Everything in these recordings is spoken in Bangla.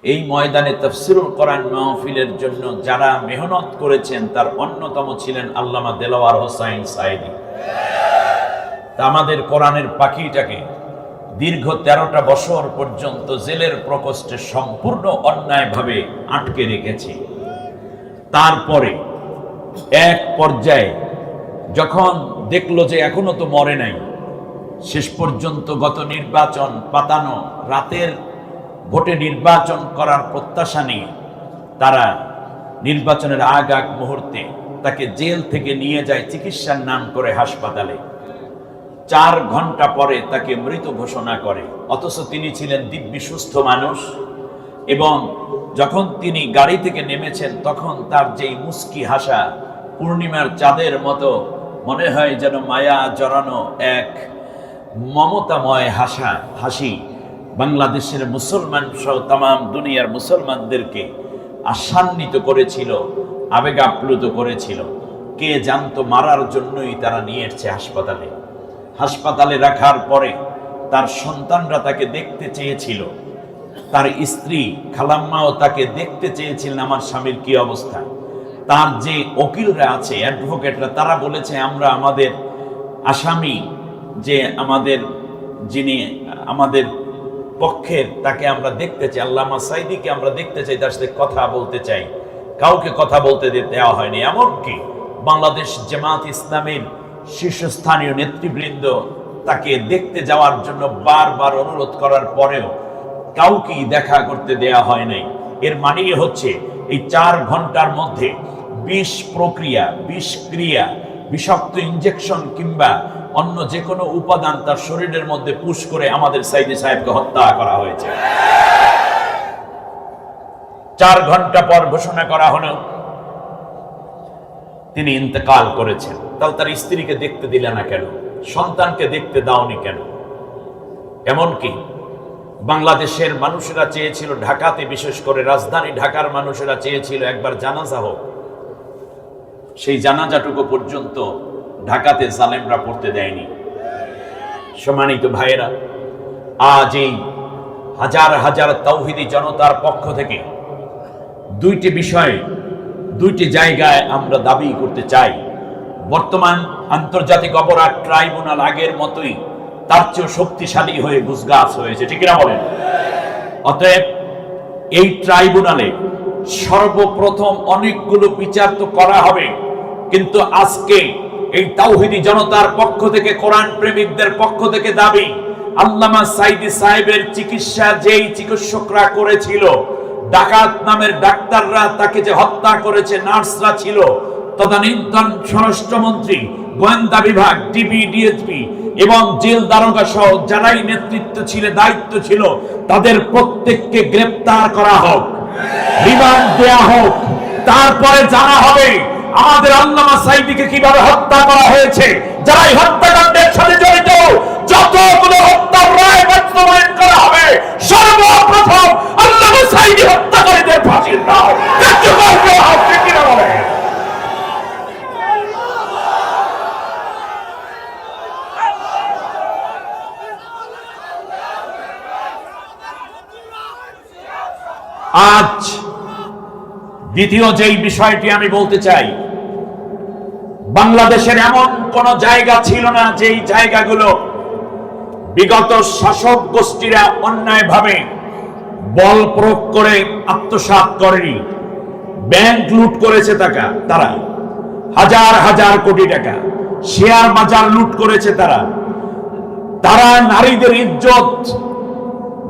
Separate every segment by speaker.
Speaker 1: এই ময়দানে তাফসিরুল কোরআন মাহফিলের জন্য যারা মেহনত করেছেন তার অন্যতম ছিলেন আল্লামা দেলাওয়ার হোসাইন সাইদি। তা আমাদের কোরআনের পাখিটাকে দীর্ঘ 13টা বছর পর্যন্ত জেলের প্রকোষ্ঠে সম্পূর্ণ অন্যায়ভাবে আটকে রেখেছে। তারপরে এক পর্যায়ে যখন দেখলো যে এখনো তো মরে নাই, শেষ পর্যন্ত গত নির্বাচন পাতানো রাতের ভোটে নির্বাচন করার প্রত্যাশা নিয়ে তারা নির্বাচনের আগ মুহূর্তে তাকে জেল থেকে নিয়ে যায় চিকিৎসার নাম করে হাসপাতালে। 4 ঘন্টা পরে তাকে মৃত ঘোষণা করে, অথচ তিনি ছিলেন দিব্যি সুস্থ মানুষ। এবং যখন তিনি গাড়ি থেকে নেমেছেন তখন তার যেই মুস্কি হাসা পূর্ণিমার চাঁদের মতো মনে হয় যেন মায়া জড়ানো এক মমতাময় হাসি বাংলাদেশের মুসলমান সহ তামাম দুনিয়ার মুসলমানদেরকে আশান্বিত করেছিল, আবেগ আপ্লুত করেছিল। কে জানতো মারার জন্যই তারা নিয়ে এসেছে হাসপাতালে। হাসপাতালে রাখার পরে তার সন্তানরা তাকে দেখতে চেয়েছিল, তার স্ত্রী খালাম্মাও তাকে দেখতে চেয়েছিলেন আমার স্বামীর কি অবস্থা। তার যে উকিলরা আছে, অ্যাডভোকেটরা, তারা বলেছে আমরা আমাদের আসামি যে যিনি আমাদের পক্ষের তাকে আমরা দেখতে চাই, আল্লামা সাইদিকে আমরা দেখতে চাই, তার সাথে কথা বলতে চাই। কাউকে কথা বলতে দেওয়া হয়নি। এমনকি বাংলাদেশ জামাত ইসলামের শীর্ষস্থানীয় নেতৃবৃন্দ তাকে দেখতে যাওয়ার জন্য বারবার অনুরোধ করার পরেও কাউকেই দেখা করতে দেয়া হয় নাই। এর মানে হচ্ছে এই 4 ঘন্টার মধ্যে বিষ প্রক্রিয়া, বিষ ক্রিয়া, বিষাক্ত ইনজেকশন কিংবা অন্য যে কোনো উপাদান তার শরীরের মধ্যে পুশ করে আমাদের সাইদি সাহেবকে হত্যা করা হয়েছে। 4 ঘন্টা পর ঘোষণা করা হলো তিনি ইন্তেকাল করেছেন। তাহলে তার স্ত্রীকে দেখতে দিলে না কেন? সন্তানকে দেখতে দাওনি কেন? এমনকি বাংলাদেশের মানুষেরা চেয়েছিল, ঢাকাতে বিশেষ করে রাজধানী ঢাকার মানুষেরা চেয়েছিল একবার জানাজা হোক। সেই জানাজাটুকু পর্যন্ত ঢাকাতে জালেমরা পড়তে দেয়নি। সম্মানিত ভাইয়েরা, আজ এই হাজার হাজার তাওহীদি জনতার পক্ষ থেকে 2টি বিষয়, 2টি জায়গায় আমরা দাবি করতে চাই। বর্তমান আন্তর্জাতিক অপরাধ ট্রাইব্যুনাল আগের মতোই তার চেয়েও শক্তিশালী হয়ে গুজগাছ হয়েছে, ঠিক না বলেন? অতএব এই ট্রাইব্যুনালে সর্বপ্রথম অনেকগুলো বিচার তো করা হবে, কিন্তু আজকে এই তাওহীদি জনতার পক্ষ থেকে, কোরআন প্রেমিকদের পক্ষ থেকে দাবি, আল্লামা সাইদি সাহেবের চিকিৎসা যেই চিকিৎসকরা করেছিল, ডাকাত নামের ডাক্তাররা তাকে যে হত্যা করেছে, নার্সরা ছিল, তদানীন্তন স্বরাষ্ট্রমন্ত্রী, গোয়েন্দা বিভাগ, ডিবি, ডিএসপি এবং জেল দারোগা সহ যারাই নেতৃত্ব ছিল, দায়িত্ব ছিল, তাদের প্রত্যেককে গ্রেফতার করা হোক, রিমান্ড দেয়া হোক। তারপরে জানা হবে আমাদের আল্লামা সাইদিকে কিভাবে হত্যা করা হয়েছে। যারা এই হত্যাকাণ্ডের সাথে জড়িত যতগুলো হত্যার রায় বাস্তবায়ন করা হবে, সর্বপ্রথম আল্লামা সাইদি হত্যাকারীদের ফাঁসির রায় কার্যকর করা হবে, কিনা বলে? আজ দ্বিতীয় যেই বিষয়টি আমি বলতে চাই, বাংলাদেশের এমন কোন জায়গা ছিল না যেই জায়গাগুলো বিগত শাসক গোষ্ঠীরা অন্যায়ভাবে বল প্রয়োগ করে আত্মসাৎ করেনি। ব্যাংক লুট করেছে তারা হাজার হাজার কোটি টাকা, শেয়ার বাজার লুট করেছে তারা নারীদের ইজ্জত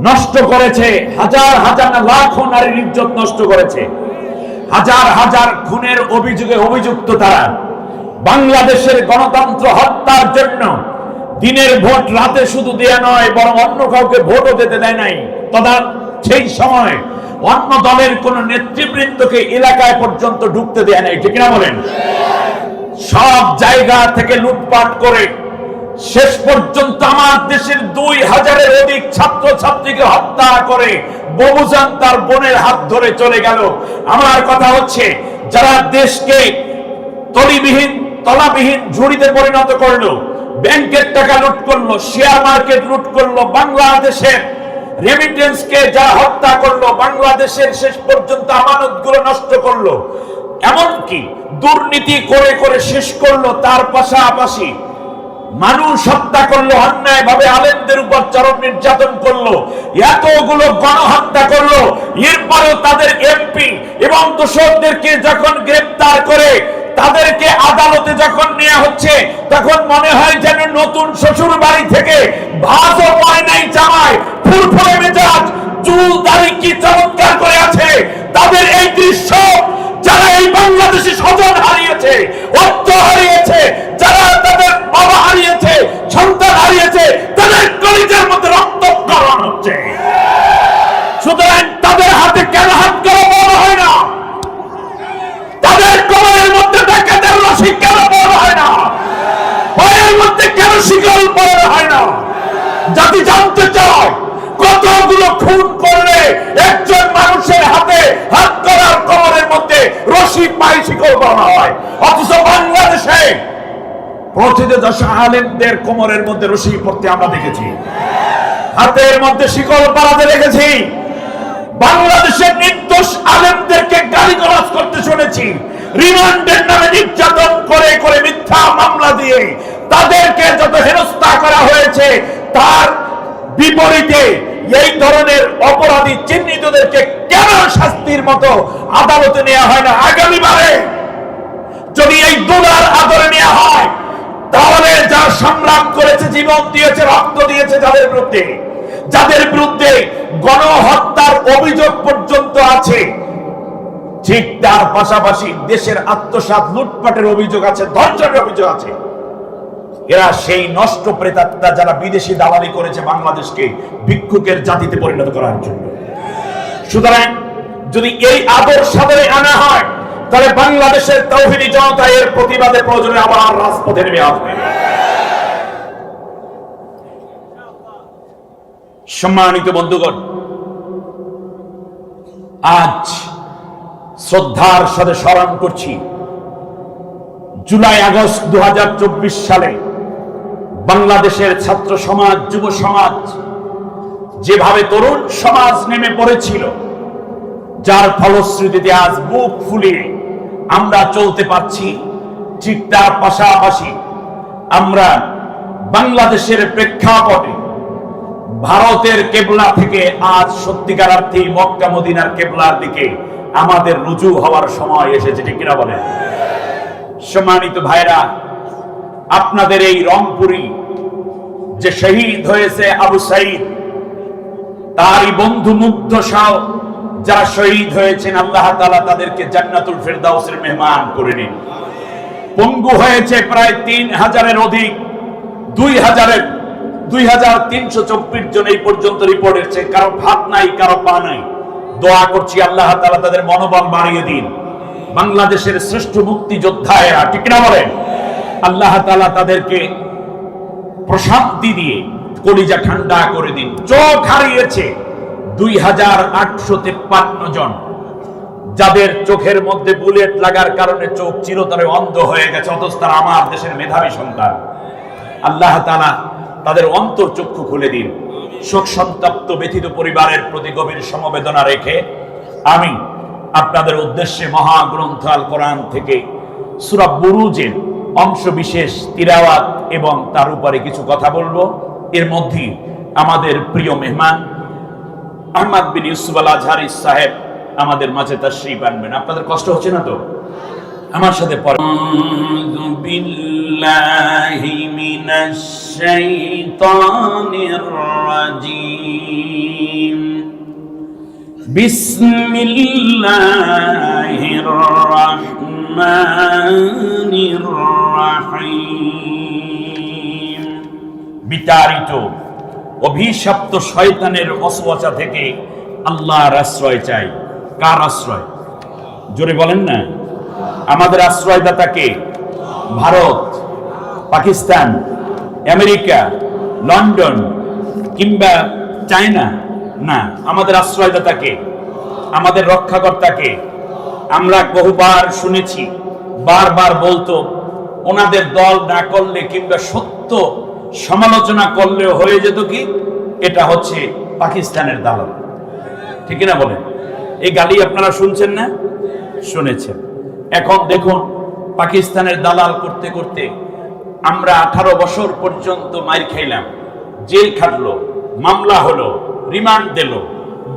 Speaker 1: নষ্ট করেছে, হাজার হাজার লাখো নারীর ইজ্জত নষ্ট করেছে, হাজার হাজার খুনের অভিযোগে অভিযুক্ত তারা। বাংলাদেশের গণতন্ত্র হত্যার জন্য দিনের ভোট রাতে শুধু দেয়া নয়, বরং অন্য কাউকে ভোটও দিতে দেয় নাই। সেই সময় অন্য দলের কোন নেতৃবৃন্দকে এলাকায় পর্যন্ত ঢুকতে দেয় নাই, ঠিক না বলেন? সব জায়গা থেকে লুটপাট করে শেষ পর্যন্ত আমার দেশের 2000-এর অধিক ছাত্র ছাত্রীকে হত্যা করে বহুজান তার বোনের হাত ধরে চলে গেল। আমার কথা হচ্ছে, যারা দেশকে তলাবিহীন ঝুড়িতে পরিণত করলো, ব্যাংকের টাকা লুট করলো, শেয়ার মার্কেট লুট করলো, বাংলাদেশের রেমিটেন্সকে যারা হত্যা করলো, বাংলাদেশের শেষ পর্যন্ত আমানতগুলো নষ্ট করলো, এমনকি দুর্নীতি করে করে শেষ করলো, তার পাশাপাশি মানুষ হত্যা করলো, অন্যায় ভাবে আলেমদের উপর চরম নির্যাতন করলো, এতগুলো গণহত্যা করলো, এরপরেও তাদের এমপি এবং দোষরদেরকে যখন গ্রেফতার করে তাদেরকে আদালতে যখন নেওয়া হচ্ছে, তখন মনে হয় যেন নতুন শ্বশুর বাড়ি থেকে ভাতও পায় নাই জামাই, ফুরফুরে মেজাজ, চুল দাড়ি কি চমৎকার করে আছে। তাদের এই দৃশ্য, যারা এই বাংলাদেশে স্বজন হারিয়েছে, অর্থ হারিয়েছে, যারা তাদের বাবা হারিয়েছে, সন্তান হারিয়েছে, তাদের কলিজার মধ্যে রক্তক্ষরণ হচ্ছে। সুতরাং তাদের হাতে কেন হাত করা বড় হয় না? তাদের কোমরের মধ্যে ডাকাতের রশি কেন বড় হয় না? পায়ের মধ্যে কেন শিকল বড় হয় না? জাতি জানতে চায় কতগুলো খুন করলে একজন মানুষের হাতে হাত করার কোমরের মধ্যে রশি পায়ে শিকল বড় হয়, অথচ বাংলাদেশে প্রতিদিন 10 আলেমদের কোমরের মধ্যে রশি পড়তে আমরা দেখেছি, হাতের মধ্যে শিকল পরাতে দেখেছি। বাংলাদেশের নির্দোষ আলেমদেরকে গালিগালাজ করতে শুনেছি, রিমান্ডের নামে নির্যাতন করে করে মিথ্যা মামলা দিয়ে তাদেরকে যত হেনস্থা করা হয়েছে, তার বিপরীতে এই ধরনের অপরাধী চিহ্নিতদেরকে কেন শাস্তির মতো আদালতে নেওয়া হয় না? আগামীবারে যদি এই দুলার আদরে নেওয়া হয়, তাহলে যা সংগ্রাম করেছে, জীবন দিয়েছে, রক্ত দিয়েছে, যাদের বিরুদ্ধে গণহত্যার অভিযোগ পর্যন্ত আছে, ঠিক তার পাশাপাশি দেশের আত্মসাৎ, লুটপাটের অভিযোগ আছে, ধর্ষণের অভিযোগ আছে, এরা সেই নষ্ট প্রেতাত্মা যারা বিদেশি দালালি করেছে বাংলাদেশকে ভিক্ষুকের জাতিতে পরিণত করার জন্য। সুতরাং যদি এই আদর সাদরে আনা হয়, তাহলে বাংলাদেশের তাওহীদি জনতা এর প্রতিবাদে প্রয়োজনে আবার রাজপথে নেমে আসবে। সম্মানিত বন্ধুগণ, আজ শ্রদ্ধার সাথে স্মরণ করছি জুলাই আগস্ট 2024 সালে বাংলাদেশের ছাত্র সমাজ, যুব সমাজ, যেভাবে তরুণ সমাজ নেমে পড়েছিল, যার ফলশ্রুতিতে আজ বুক ফুলিয়ে আমরা চলতে পারছি, ঠিক তার পাশাপাশি আমরা বাংলাদেশের প্রেক্ষাপটে ভারতের কেবলা থেকে আজ সত্যিকার অর্থে মক্কা মদিনার কেবলার দিকে আমাদের রুজু হওয়ার সময় এসেছে, ঠিক কিনা বলেন? সম্মানিত ভাইরা, আপনাদের এই রংপুরি যে শহীদ হয়েছে আবু সাইদ, তারই বন্ধু মুগ্ধ সহ যারা শহীদ হয়েছেন, আল্লাহ তাআলা তাদেরকে জান্নাতুল ফেরদাউসের মেহমান করে নিন। পঙ্গু হয়েছে প্রায় 3000-এর অধিক, 2324 জন এই পর্যন্ত রিপোর্ট এসেছে। কারো ভাত নাই, কারো পা নাই। দোয়া করছি আল্লাহ তাআলা তাদের মনোবল বাড়িয়ে দিন। বাংলাদেশের শ্রেষ্ঠ মুক্তিযোদ্ধা এরা, ঠিক না বলেন? আল্লাহ তাআলা তাদেরকে প্রশান্তি দিয়ে কলিজা ঠান্ডা করে দিন। চোখ হারিয়েছে 2853 জন, যাদের চোখের মধ্যে বুলেট লাগার কারণে চোখ চিরতরে অন্ধ হয়ে গেছে, অথচ তারা আমার দেশের মেধাবী সন্তান। আল্লাহ তাআলা তাদের অন্তর চক্ষু খুলে দিন। শোক সন্তপ্ত ব্যথিত পরিবারের প্রতি গভীর সমবেদনা রেখে আমি আপনাদের উদ্দেশ্যে মহাগ্রন্থ আল কোরআন থেকে সূরা বুরুজের অংশ বিশেষ তিলাওয়াত এবং তার উপরে কিছু কথা বলবো। এর মধ্যে আমাদের প্রিয় মেহমান আহমদ বিন ইউসুফ আল আজহারি সাহেব আমাদের মাঝে তাশরীফ আনবেন। আপনাদের কষ্ট হচ্ছে না তো? আমার সাথে পড়েন। আউযু বিল্লাহি মিনাশ শাইতানির রাজীম। বিসমিল্লাহির রাহমানির রাহিম। বিতাড়িত অভিশপ্ত শয়তানের ওয়াসওয়াসা থেকে আল্লাহর আশ্রয় চাই। কার আশ্রয়? জোরে বলেন না। আমাদের আশ্রয়দাতা কে? ভারত, পাকিস্তান, আমেরিকা, লন্ডন কিংবা চায়না না। আমাদের আশ্রয়দাতা কে? আমাদের রক্ষাকর্তা কে? আমরা বহুবার শুনেছি, বারবার বলতো, ওনাদের দল না করলে কিংবা সত্য সমালোচনা করলেও হয়ে যেত কি, এটা হচ্ছে পাকিস্তানের দালাল। ঠিক না বলেন? এই গালি আপনারা শুনছেন না? শুনেছেন। এখন দেখুন, পাকিস্তানের দালাল করতে করতে আমরা 18 বছর পর্যন্ত মাইর খাইলাম, জেল খাটলো, মামলা হলো, রিমান্ড দিল,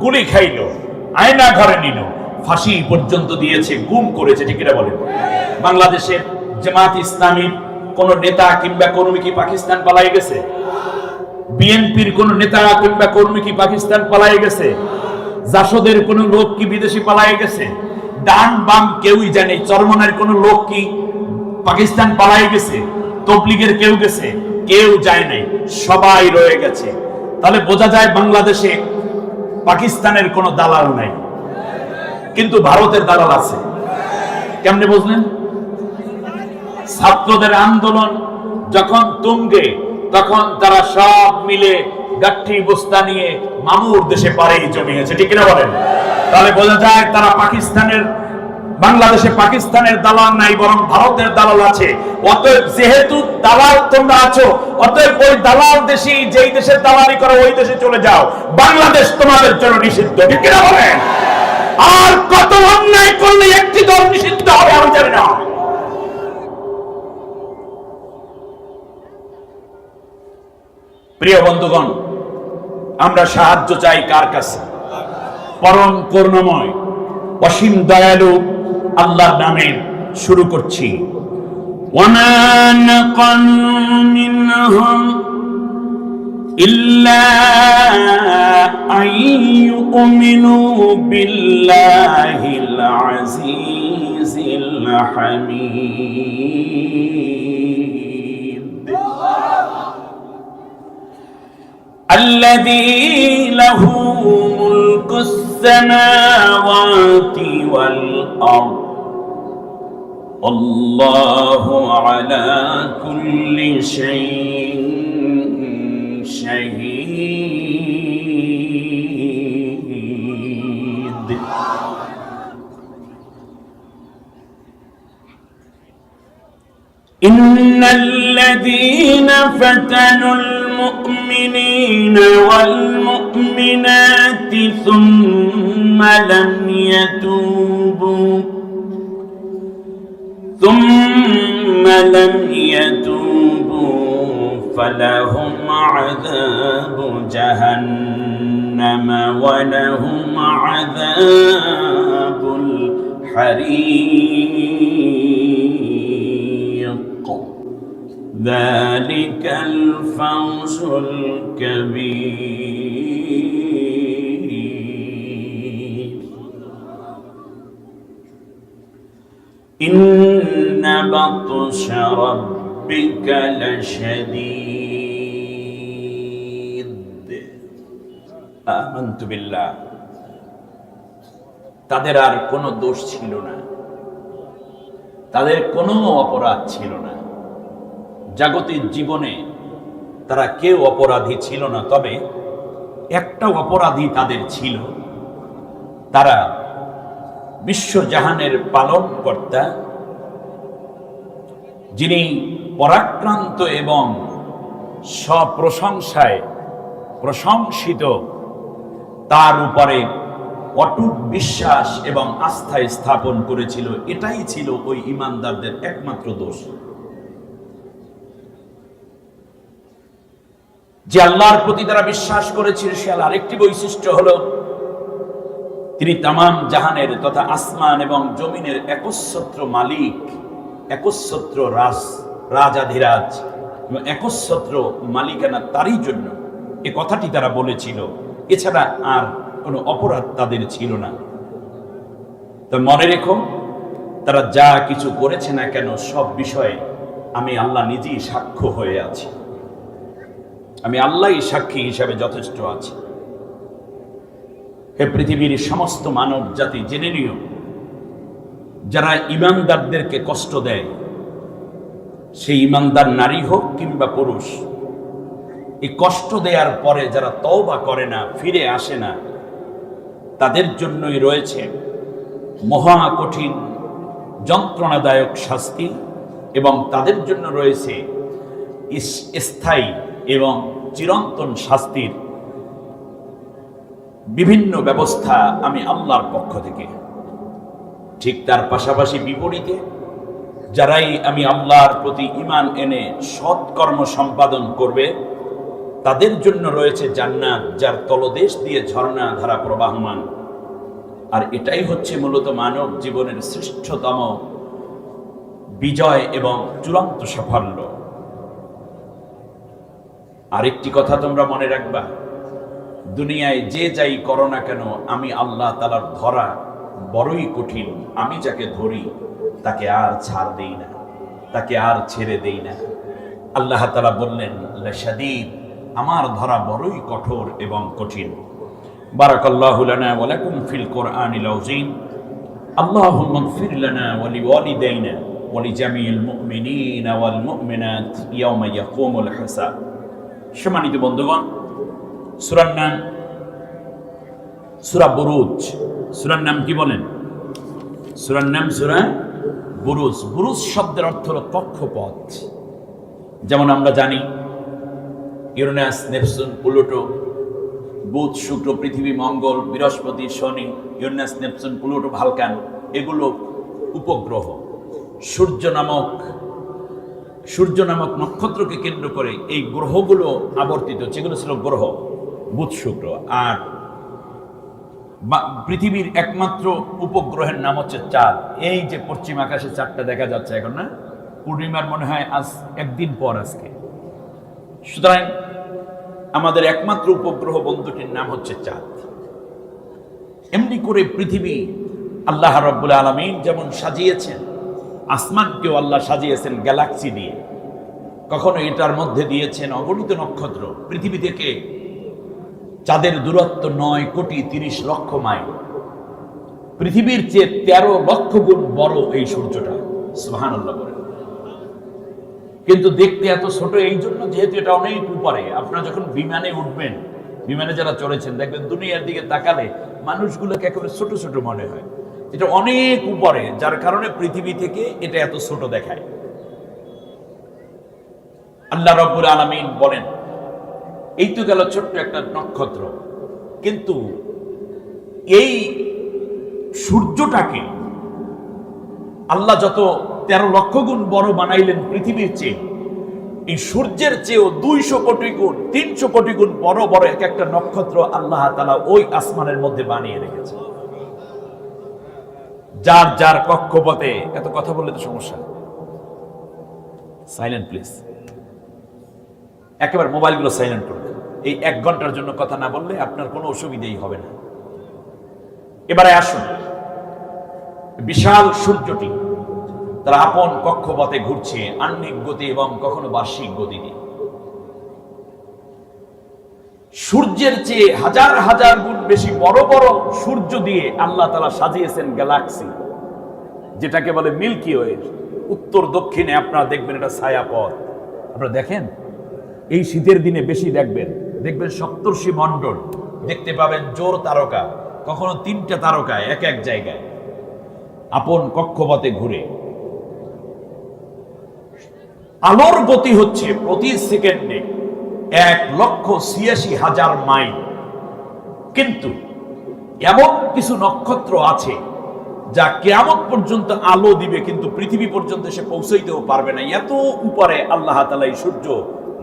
Speaker 1: গুলি খাইলো, আয়না ঘরে নিল, ফাঁসি পর্যন্ত দিয়েছে, গুম করেছে। ঠিক না বলেন? বাংলাদেশের জামাত ইসলামীর কোন নেতা কিংবা কর্মী কি পাকিস্তান পালাই গেছে? বিএনপির কোন নেতা কিংবা কর্মী কি পাকিস্তান পালাই গেছে? জাসদের কোন লোক কি বিদেশি পালাই গেছে? ডান বাম কেউই জানে। চরমনের কোন লোক কি পাকিস্তান পালাই গেছে? তবলিগের কেউ গেছে? কেউ যায় নাই, সবাই রয়ে গেছে। তাহলে বোঝা যায় বাংলাদেশে পাকিস্তানের কোন দালাল নাই, কিন্তু ভারতের দালাল আছে। কেমনে বুঝলেন? ছাত্রদের আন্দোলন যখন তুঙ্গে, তখন তারা সব মিলে গাঠি বস্তা নিয়ে মামুর দেশে পাড়ি জমিয়েছে। ঠিক না বলেন? তাহলে বোঝা যায় তারা বাংলাদেশে পাকিস্তানের দালাল নাই, বরং ভারতের দালাল আছে। অতএব যেহেতু দালাল তোমরা আছো, অতএব ওই দালাল দেশি যেই দেশের দালালি করে ওই দেশে চলে যাও। বাংলাদেশ তোমাদের জন্য নিষিদ্ধ। ঠিক না বলেন? আর কত অন্যায় করলে একটি দল নিষিদ্ধ হবে আমি জানি না। প্রিয় বন্ধুগণ, আমরা সাহায্য চাই কার কাছে? পরম করুণাময় অসীম দয়ালু আল্লাহর নামে শুরু করছি। ওয়ামা নাকামু মিনহুম ইল্লা আইয়ুমিনু বিল্লাহিল আজিজিল হামিদ الذي له ملك السماوات والأرض الله على كل شيء شهيد إن الذين فتنوا المؤمنين والمؤمنات ثم لم يتوبوا فلهم عذاب جهنم ولهم عذاب الحريق ذلك الفوز الكبير إن بطش ربك لشديد آمنت بالله তাদের আর কোনো দোষ ছিল না, তাদের কোনো অপরাধ ছিল না। জাগতিক জীবনে তারা কেউ অপরাধী ছিল না, তবে একটা অপরাধী তাদের ছিল। তারা বিশ্বজাহানের পালনকর্তা, যিনি পরাক্রান্ত এবং স্বপ্রশংসায় প্রশংসিত, তার উপরে অটুট বিশ্বাস এবং আস্থা স্থাপন করেছিল। এটাই ছিল ওই ঈমানদারদের একমাত্র দোষ, যে আল্লাহর প্রতি তারা বিশ্বাস করেছিল। সে আরেকটি বৈশিষ্ট্য হলো, তিনি তামাম জাহানের তথা আসমান এবং জমিনের একচ্ছত্র মালিক, একচ্ছত্র রাজাধিরাজ এবং একচ্ছত্র মালিকানা তারই জন্য। এ কথাটি তারা বলেছিল, এছাড়া আর কোনো অপরাধ তাদের ছিল না। তো মনে রেখো, তারা যা কিছু করেছে না কেন, সব বিষয়ে আমি আল্লাহ নিজেই সাক্ষ্য হয়ে আছি। আমি আল্লাহই সাক্ষী হিসাবে যথেষ্ট আছি। হে পৃথিবীর সমস্ত মানব জাতি, জেনে নিও, যারা ঈমানদারদেরকে কষ্ট দেয়, সেই ঈমানদার নারী হোক কিংবা পুরুষ, এই কষ্ট দেওয়ার পরে যারা তওবা করে না, ফিরে আসে না, তাদের জন্যই রয়েছে মহা কঠিন যন্ত্রণাদায়ক শাস্তি, এবং তাদের জন্য রয়েছে স্থায়ী এবং চিরন্তন শাস্তির বিভিন্ন ব্যবস্থা আমি আল্লাহর পক্ষ থেকে। ঠিক তার পাশাপাশি বিপরীতে যারাই আমি আল্লাহর প্রতি ঈমান এনে সৎকর্ম সম্পাদন করবে তাদের জন্য রয়েছে জান্নাত, যার তলদেশ দিয়ে ঝর্ণা ধারা প্রবাহমান। আর এটাই হচ্ছে মূলত মানব জীবনের শ্রেষ্ঠতম বিজয় এবং চূড়ান্ত সাফল্য। আরেকটি কথা তোমরা মনে রাখবা, দুনিয়ায় যে যাই করো না কেন আমি আল্লাহ তাআলার ধরা বড়ই কঠিন। আমি যাকে ধরি তাকে আর ছাড় দেই না, তাকে আর ছেড়ে দেই না। আল্লাহ তাআলা বললেন লাশাদীদ, আমার ধরা বড়ই কঠোর এবং কঠিন। বারাকাল্লাহু লানা ওয়া লাকুম ফিল কোরআনিল আযীম। আল্লাহুম্মা ইগফির লানা ওয়া লিওয়ালিদাইনা ওয়া লিজামিল মুমিনিনা ওয়াল মুমিনাত ইয়াওমা ইয়াকুমুল হিসাব। সম্মানিত বন্ধুগণ, সূরার নাম সূরা বুরুজ। সূরার নাম কি বলেন? সূরার নাম সূরা বুরুজ। বুরুজ শব্দের অর্থ হলো কক্ষপথ। যেমন আমরা জানি ইউরেনাস, নেপচুন, প্লুটো, বুধ, শুক্র, পৃথিবী, মঙ্গল, বৃহস্পতি, শনি, ইউরেনাস, নেপচুন, প্লুটো, ভালকান, এগুলো উপগ্রহ। সূর্য নামক নক্ষত্রকে কেন্দ্র করে এই গ্রহগুলো আবর্তিত, যেগুলো ছিল গ্রহ, বুধ, শুক্র। আর পৃথিবীর একমাত্র উপগ্রহের নাম হচ্ছে চাঁদ। এই যে পশ্চিম আকাশে চাঁদটা দেখা যাচ্ছে এখন, না? পূর্ণিমার মনে হয় আজ একদিন পর আজকে। সুতরাং আমাদের একমাত্র উপগ্রহ বন্ধুটির নাম হচ্ছে চাঁদ। এমনি করে পৃথিবী আল্লাহ রাব্বুল আলামিন যেমন সাজিয়েছেন, আসমানকেও আল্লাহ সাজিয়েছেন গ্যালাক্সি দিয়ে। কখনো এটার মধ্যে দিয়েছেন অগণিত নক্ষত্র। পৃথিবী থেকে চাঁদের দূরত্ব 9,30,00,000 মাইল। পৃথিবীর চেয়ে 13 লক্ষ গুণ বড় এই সূর্যটা। সুবহানাল্লাহ বলেন। কিন্তু দেখতে এত ছোট এই জন্য, যেহেতু এটা অনেক উপরে। আপনারা যখন বিমানে উঠবেন, বিমানে যারা চড়েছেন দেখবেন দুনিয়ার দিকে তাকালে মানুষগুলোকে একেবারে ছোট ছোট মনে হয়। এটা অনেক উপরে, যার কারণে পৃথিবী থেকে এটা এত ছোট দেখায়। আল্লাহ রাব্বুল আলামিন বলেন, এই তো গেল ছোট্ট একটা নক্ষত্র, কিন্তু এই সূর্যটাকে আল্লাহ যত 13 লক্ষ গুণ বড় বানাইলেন পৃথিবীর চেয়ে, এই সূর্যের চেয়েও 200 কোটি গুণ, 300 কোটি গুণ বড় বড় এক একটা নক্ষত্র আল্লাহ তাআলা ওই আসমানের মধ্যে বানিয়ে রেখেছে। যার যার কক্ষপথে। এত কথা বললে তো সমস্যা। সাইলেন্ট প্লিজ, একেবারে মোবাইলগুলো সাইলেন্ট করুন। এই 1 ঘন্টার জন্য কথা না বললে আপনার কোনো অসুবিধাই হবে না। এবারে আসুন, বিশাল সূর্যটি তার আপন কক্ষপথে ঘুরছে আহ্নিক গতি এবং কখনো বার্ষিক গতি দিয়ে। সূর্যের চেয়ে হাজার হাজার গুণ বেশি বড় বড় সূর্য দিয়ে আল্লাহ তাআলা সাজিয়েছেন গ্যালাক্সি, যেটাকে বলে মিল্কি ওয়ে। উত্তর দক্ষিণে আপনারা দেখবেন এটা ছায়াপথ। আপনারা দেখেন, এই শীতের দিনে বেশি দেখবেন সপ্তর্ষি মণ্ডল দেখতে পাবেন, জোর তারকা, কখনো 3টে তারকা এক এক জায়গায় আপন কক্ষপথে ঘুরে। আলোর গতি হচ্ছে প্রতি সেকেন্ডে 1,86,000 মাইল। কিন্তু এমন কিছু নক্ষত্র আছে যা কিয়ামত পর্যন্ত আলো দিবে, কিন্তু পৃথিবী পর্যন্ত সে পৌঁছাইতেও পারবে না। এত উপরে আল্লাহ তাআলা এই সূর্য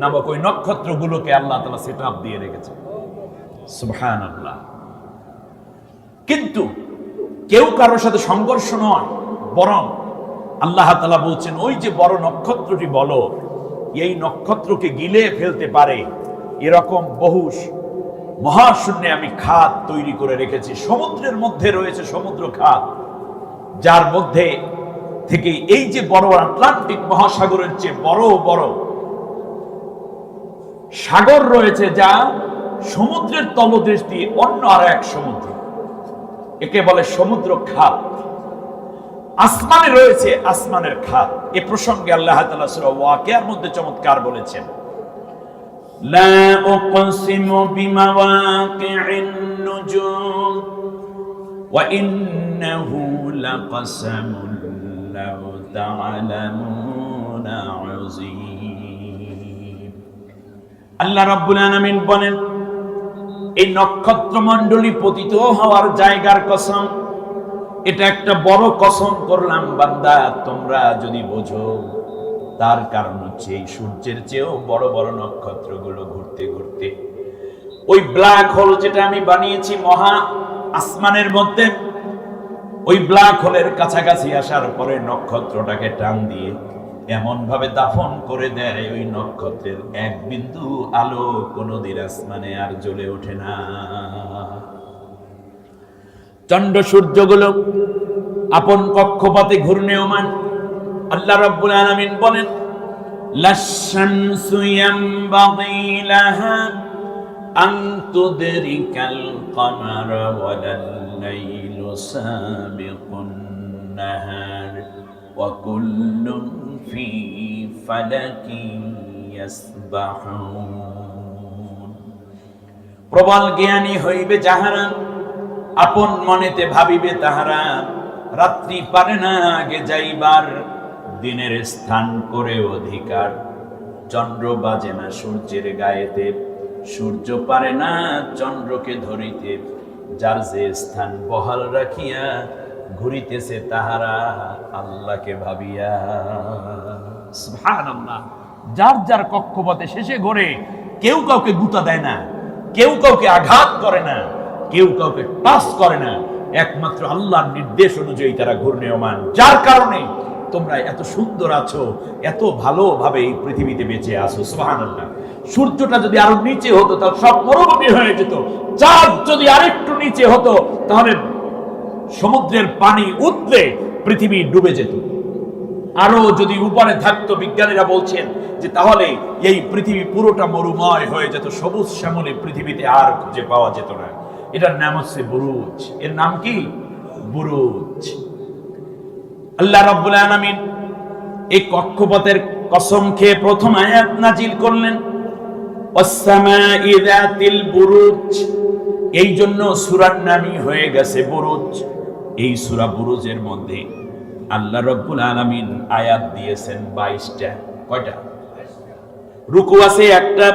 Speaker 1: নামক ওই নক্ষত্রগুলোকে আল্লাহ তাআলা সেটআপ দিয়ে রেখেছে। সুবহানাল্লাহ। কিন্তু কেউ কারোর সাথে সংঘর্ষ নয়, বরং আল্লাহ তাআলা বলছেন, ওই যে বড় নক্ষত্রটি বলো, এই নক্ষত্রকে গিলে ফেলতে পারে এরকম বহু মহাশূন্যে আমি খাত তৈরি করে রেখেছি। সমুদ্রের মধ্যে রয়েছে সমুদ্র খাত, যার মধ্যে থেকে এই যে বড় আটলান্টিক মহাসাগরের চেয়ে বড় বড় সাগর রয়েছে, যা সমুদ্রের তলদেশ দিয়ে অন্য আর এক সমুদ্র, একে বলে সমুদ্র খাত। আসমানে রয়েছে আসমানের খাত। এ প্রসঙ্গে আল্লাহ তাআলা সূরা ওয়াকিয়ার মধ্যে চমৎকার বলেছেন, লা উকসিমু বিমাওয়াকি'ন নুজুম ওয়া ইন্নাহু লাকাসামুন লাউ তা'লামুনা আযীম। আল্লাহ রাব্বুল আলামিন বলেন, এই নক্ষত্র মণ্ডলী পতিত হওয়ার জায়গার কসম, এটা একটা বড় কসম করলাম বান্দা, তোমরা যদি বোঝো। তার কারণ হচ্ছে এই সূর্যের চেয়েও বড় বড় নক্ষত্রগুলো ঘুরতে ঘুরতে ওই ব্ল্যাক হোল যেটা আমি বানিয়েছি মহা আসমানের মধ্যে, ওই ব্ল্যাক হোলের কাছাকাছি আসার পরে নক্ষত্রটাকে টান দিয়ে এমন ভাবে দাফন করে দেয়, ওই নক্ষত্রের এক বিন্দু আলো কোনদিন আসমানে আর জ্বলে ওঠে না। চন্দ্র সূর্যগুলো আপন কক্ষপথে ঘূর্ণায়মান। আল্লাহ রাব্বুল আলামিন বলেন, লাশ-শামসু ইয়ানবাগি লাহা আন তুদরিকাল কমারা ওয়ালাল লাইলু সাবিকুন নাহার ওয়া কুল্লুন ফি ফালাকিন ইয়াসবাহুন। প্রবল জ্ঞানী হইবে যাহারা, আপন মনেতে ভাবিবে তাহারা, রাত্রি পারে না আগে যাইবার, দিনের স্থান করে অধিকার। চন্দ্র বাজে না সূর্যের গায়েতে, সূর্য পারে না চন্দ্রকে ধরিতে। যার যে স্থান বহাল রাখিয়া ঘুরিতেছে তাহারা আল্লাহকে ভাবিয়া। সুবহানাল্লাহ। যার যার কক্ষপথে শেষে ঘোরে, কেউ কাউকে গুতা দেয় না, কেউ কাউকে আঘাত করে না, কেউ কাউকে টাচ করে না, একমাত্র আল্লাহর নির্দেশ অনুযায়ী তারা ঘূর্ণায়মান। যার কারণে তোমরা এত সুন্দর আছো, এত ভালোভাবে এই পৃথিবীতে বেঁচে আছো। সুবহানাল্লাহ। সূর্যটা যদি আরো নিচে হতো তাহলে সব মরুভূমি হয়ে যেত। চাঁদ যদি আরেকটু নিচে হতো তাহলে সমুদ্রের পানি উতলে পৃথিবী ডুবে যেত। আরো যদি উপরে থাকতো, বিজ্ঞানীরা বলছেন যে তাহলে এই পৃথিবী পুরোটা মরুময় হয়ে যেত, সবুজ শ্যামলে পৃথিবীতে আর খুঁজে পাওয়া যেত না। এটার নাম হচ্ছে বুরুজ। এর নাম কি? বুরুজ। আল্লাহ রাব্বুল আলামিন এই কক্ষপথের কসম খেয়ে প্রথম আয়াত নাজিল করলেন, ওয়াস-সামাই যাতিল বুরুজ। এই জন্য সূরার নামই হয়ে গেছে বুরুজ। এই সূরা বুরুজের মধ্যে আল্লাহ রাব্বুল আলামিন আয়াত দিয়েছেন 22টা। কয়টা? রুকু আছে একটা,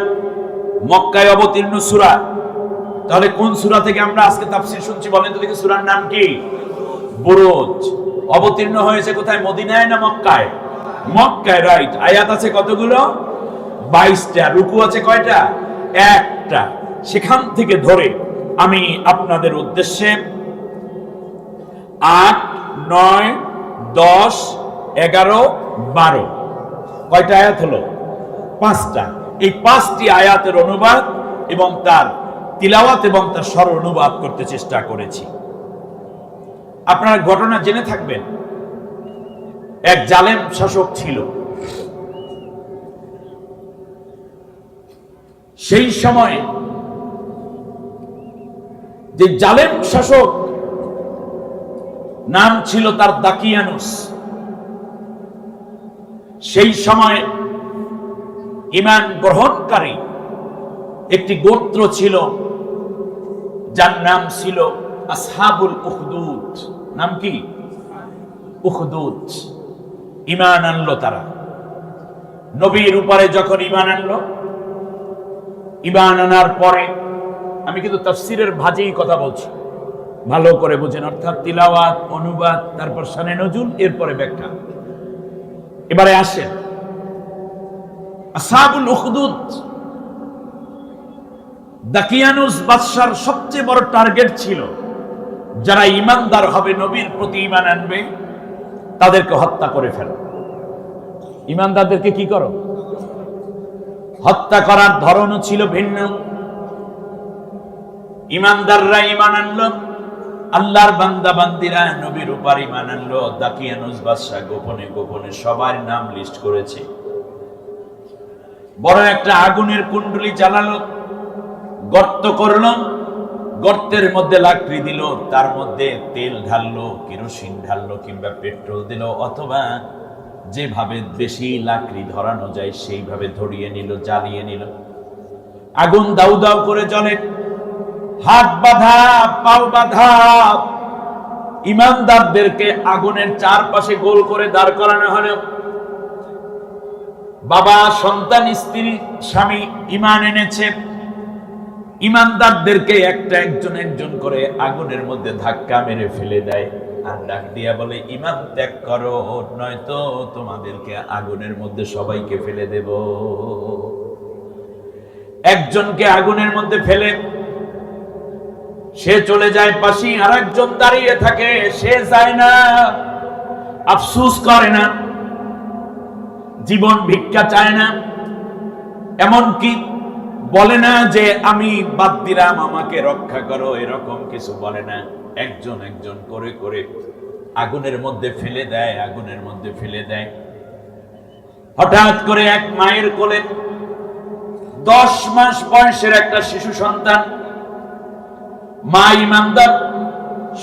Speaker 1: মক্কায় অবতীর্ণ সূরা। তাহলে কোন সূরা থেকে আমরা আজকে তাফসীর শুনছি বলেন তো দেখি? সূরার নাম কি? বুরুজ। অবতীর্ণ হয়েছে কোথায়? মদিনায় না মক্কায়? মক্কায়, রাইট। আয়াত আছে কতগুলো? 22টা। রুকু আছে কয়টা? একটা। সেখান থেকে ধরে আমি আপনাদের উদ্দেশ্যে 8, 9, 10, 11, 12 কয়টা আয়াত হলো? 5টা। এই 5টি আয়াতের অনুবাদ এবং তার তিলাওয়াত এবং তার সরল অনুবাদ করতে চেষ্টা করেছি। আপনারা ঘটনা জেনে থাকবেন, এক জালেম শাসক ছিল। সেই সময় যে জালেম শাসক, নাম ছিল তার দাকিয়ানুস। সেই সময় ঈমান গ্রহণকারী একটি গোত্র ছিল যার নাম ছিল আসহাবুল উখদুদ। নাম কি? উখদুদ। ঈমান আনলো তারা। নবীর উপরে যখন ঈমান আনলো, ঈমান আনার পরে, আমি কিন্তু তাফসীরের ভাজেই কথা বলছি, ভালো করে বুঝেন, অর্থাৎ তিলাওয়াত, অনুবাদ, তারপর শানে নজুল, এরপরে ব্যাখ্যা। এবারে আসেন, আসহাবুল উখদুদ দাকিয়ানুস বাদশার সবচেয়ে বড় টার্গেট ছিল, যারা ঈমানদার হবে, নবীর প্রতি ঈমান আনবে, তাদেরকে হত্যা করে ফেলো। ঈমানদারদেরকে কি করো? হত্যা করার ধরনও ছিল ভিন্ন। ঈমানদাররা ঈমান আনলো, আল্লাহর বান্দা বান্দিরা নবীর উপর ঈমান আনলো। দাকিয়ানুস বাদশা গোপনে গোপনে সবার নাম লিস্ট করেছে। বড় একটা আগুনের কুণ্ডলি জ্বালালো, গর্ত করলো, গর্তের মধ্যে লাকড়ি দিল, তার মধ্যে তেল ঢাললো, কেরোসিন ঢাললো কিংবা পেট্রোল দিল, অথবা যেভাবে বেশি লাকড়ি ধরানো যায় সেইভাবে ধরিয়ে নিল, জ্বালিয়ে নিল। আগুন দাউ দাউ করে জ্বলে, হাত বাঁধা, পাও বাঁধা ঈমানদারদেরকে আগুনের চারপাশে গোল করে দাঁড় করানো হলো। বাবা, সন্তান, স্ত্রী, স্বামী ঈমান এনেছে, ইমানদারদেরকে একজন একজন করে আগুনের মধ্যে ধাক্কা মেরে ফেলে দেয় আর ডাক দিয়া বলে, ঈমান ত্যাগ করো, নয়তো তোমাদেরকে আগুনের মধ্যে সবাইকে ফেলে দেব। একজনকে আগুনের মধ্যে ফেলে সে চলে যায় পাশে, আর একজন দাঁড়িয়ে থাকে, সে যায় না, আফসোস করে না, জীবন ভিক্ষা চায় না, এমনকি বলে না যে আমি বাদ দিলাম, আমাকে রক্ষা করো, এরকম কিছু বলে না। একজন একজন করে করে আগুনের মধ্যে ফেলে দেয়, আগুনের মধ্যে ফেলে দেয়। হঠাৎ করে এক মায়ের কোলে 10 মাস বয়সের একটা শিশু সন্তান, মা ইমানদার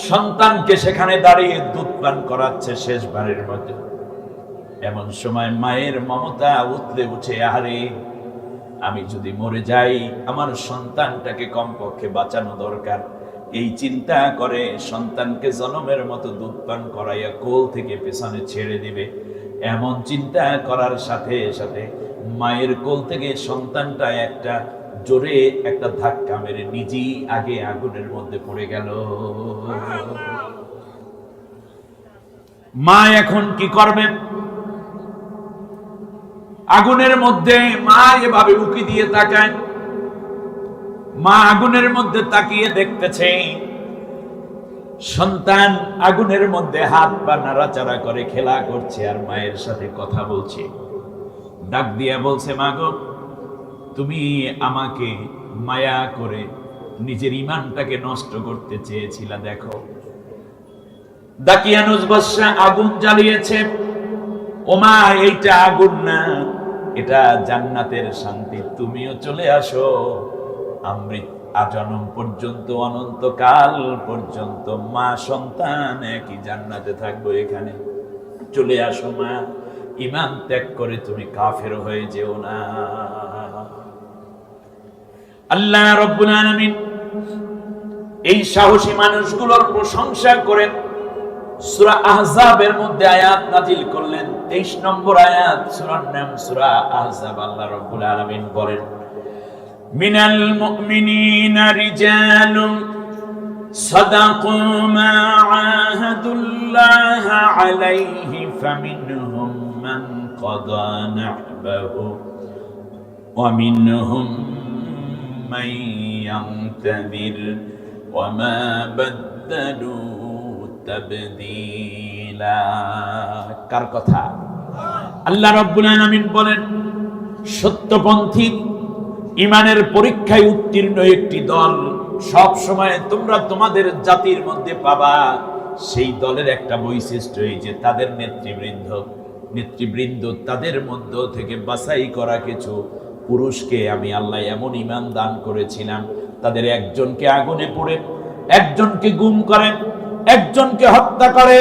Speaker 1: সন্তানকে সেখানে দাঁড়িয়ে দুধ পান করাচ্ছে শেষবারের মতো। এমন সময় মায়ের মমতা উতলে উঠে, আহারে আমি যদি মরে যাই, আমার সন্তানটাকে কমপক্ষে বাঁচানো দরকার। এই চিন্তা করে সন্তানকে জনমের মতো দুধ পান করাইয়া কোল থেকে পেছনে ছেড়ে দিবে। এমন চিন্তা করার সাথে সাথে মায়ের কোল থেকে সন্তানটা জোরে একটা ধাক্কা মেরে নিজেই আগে আগুনের মধ্যে পড়ে গেল। মা এখন কি করবেন? আগুনের মধ্যে মা এভাবে উকি দিয়ে তাকায়। মা আগুনের মধ্যে তাকিয়ে দেখতেছে সন্তান আগুনের মধ্যে হাত পা নাড়াচাড়া করে খেলা করছে আর মায়ের সাথে কথা বলছে। ডাক দিয়া বলছে, মা গো, তুমি আমাকে মায়া করে নিজের ঈমানটাকে নষ্ট করতে চেয়েছিলা, দেখো দাকিয়ানুস বাদশা আগুন জ্বালিয়েছে। ওমা, এইটা আগুন না, এটা জান্নাতের শান্তি, তুমিও চলে আসো। অমৃত আজনম পর্যন্ত, অনন্তকাল পর্যন্ত মা সন্তান একই জান্নাতে থাকবো। এখানে চলে আসো মা, ঈমান ত্যাগ করে তুমি কাফের হয়ে যেও না। আল্লাহ রাব্বুল আলামিন এই সাহসী মানুষগুলোর প্রশংসা করেন সূরা আহজাবের মধ্যে আয়াত নাজিল করলেন। 23 নম্বর আয়াত, সূরার নাম সূরা আহজাব। আল্লাহ রাব্বুল আলামিন বলেন, মিনাল মুমিনিনা রিজালুন সাদাকু মা আহাদুল্লাহ আলাইহি ফামিনহুম মান কাদা নাহবাহু ওয়া মিনহুম মান ইয়ানতাযির ওয়া মা বাদদালু তাবদীলা। কার কথা? আল্লাহ রাব্বুল আলামিন বলেন, সত্যপন্থী ঈমানের পরীক্ষায় উত্তীর্ণ একটি দল সব সময় তোমরা তোমাদের জাতির মধ্যে পাবা। সেই দলের একটা বৈশিষ্ট্য এই যে তাদের নেতৃবৃন্দ তাদের মধ্য থেকে বাছাই করা কিছু পুরুষকে আমি আল্লাহ এমন ঈমান দান করেছিলাম, তাদের একজনকে আগুনে পুড়ে, একজনকে গুম করে, একজনকে হত্যা করে,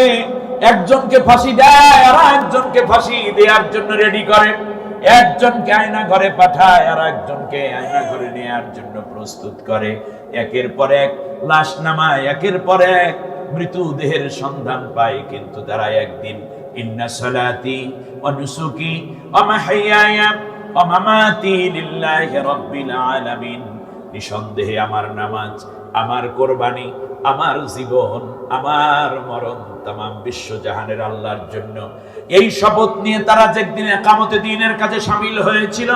Speaker 1: একজনকে ফাঁসি দেয় আর একজনকে ফাঁসি দেওয়ার জন্য রেডি করে, একজনকে আয়না ঘরে পাঠায় আর একজনকে আয়না ঘরে নেওয়ার জন্য প্রস্তুত করে। একের পর এক লাশ নামায়, একের পর এক মৃতদেহের সন্ধান পায়, কিন্তু তারা একদিন ইন্না সালাতি ওয়া নুসুকি ওয়া মাহইয়ায়া ওয়া মামাতি লিল্লাহি রাব্বিল আলামিন, নিঃসন্দেহে আমার নামাজ, আমার কোরবানি, আমার জীবন, আমার মরণ তামাম বিশ্বজাহানের আল্লাহর জন্য। এই শপথ নিয়ে তারা যেদিন ইকামতে দ্বীনের কাজে শামিল হয়েছিল,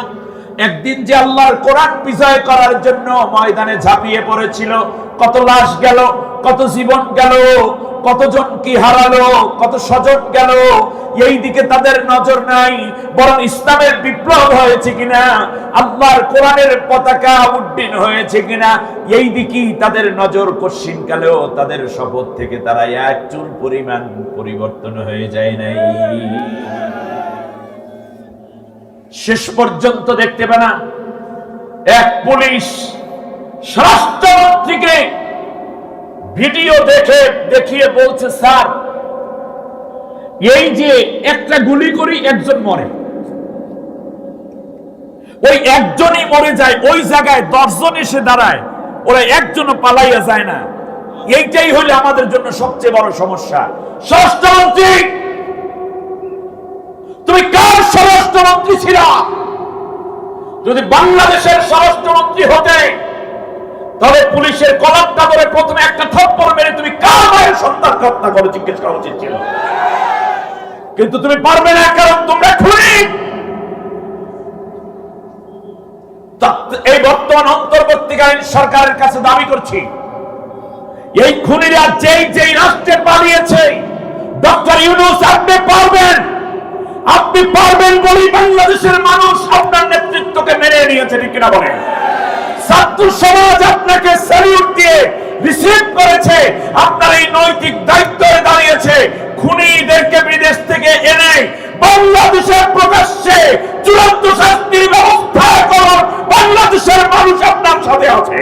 Speaker 1: একদিন যে আল্লাহর কোরআন বিজয় করার জন্য ময়দানে ঝাঁপিয়ে পড়েছিল, কত লাশ গেল, কত জীবন গেল, কতজন কি হারালো, কত স্বজন গেল, এই দিকে তাদের নজর নাই, বরং ইসলামের বিপ্লব হয়েছে কিনা, আল্লাহর কোরআনের পতাকা উড্ডীন হয়েছে কিনা, এই দিকেই তাদের নজর। কশিনকালেও তাদের শপথ থেকে তারা এক চুল পরিমাণ পরিবর্তন হয়ে যায় নাই। শেষ পর্যন্ত দেখতে পেলাম এক পুলিশ স্বরাষ্ট্রমন্ত্রীকে ভিডিও দেখিয়ে বলছে, স্যার এই যে একটা গুলি করি একজন মরে, ওই একজনই মরে যায়, ওই জায়গায় 10 জন এসে দাঁড়ায়, ওরা একজনও পালাইয়া যায় না। এইটাই হলো আমাদের জন্য সবচেয়ে বড় সমস্যা। স্বরাষ্ট্রমন্ত্রী, তুমি কার স্বরাষ্ট্রমন্ত্রী ছিলা? যদি বাংলাদেশের স্বরাষ্ট্রমন্ত্রী হতে তবে পুলিশের কলারটা ধরে প্রথমে একটা থাপ্পড় মেরে তুমি কার মায়ের সন্তান হত্যা করে জিজ্ঞেস করা উচিত ছিল। কিন্তু তুমি পারবে না, কারণ তোমরা খুনি। এই বর্তমান অন্তর্বর্তীকালীন সরকারের কাছে দাবি করছি, এই খুনিরা যেই যেই রাষ্ট্রে পালিয়েছে, ডক্টর ইউনূস আপনি পারবেন বলেই বাংলাদেশের মানুষ আপনার নেতৃত্বকে মেনে নিয়েছে, ঠিক কিনা বলেন? ছাত্র সমাজ আপনাকে স্যালিউট দিয়ে রিসিভ করেছে, আপনার এই নৈতিক দায়িত্বে দাঁড়িয়েছে খুনিদেরকে বিদেশ থেকে এনে বাংলাদেশের প্রকাশ্যে চূড়ান্ত শাস্তির ব্যবস্থা করুন। বাংলাদেশের মানুষ আপনার সাথে আছে।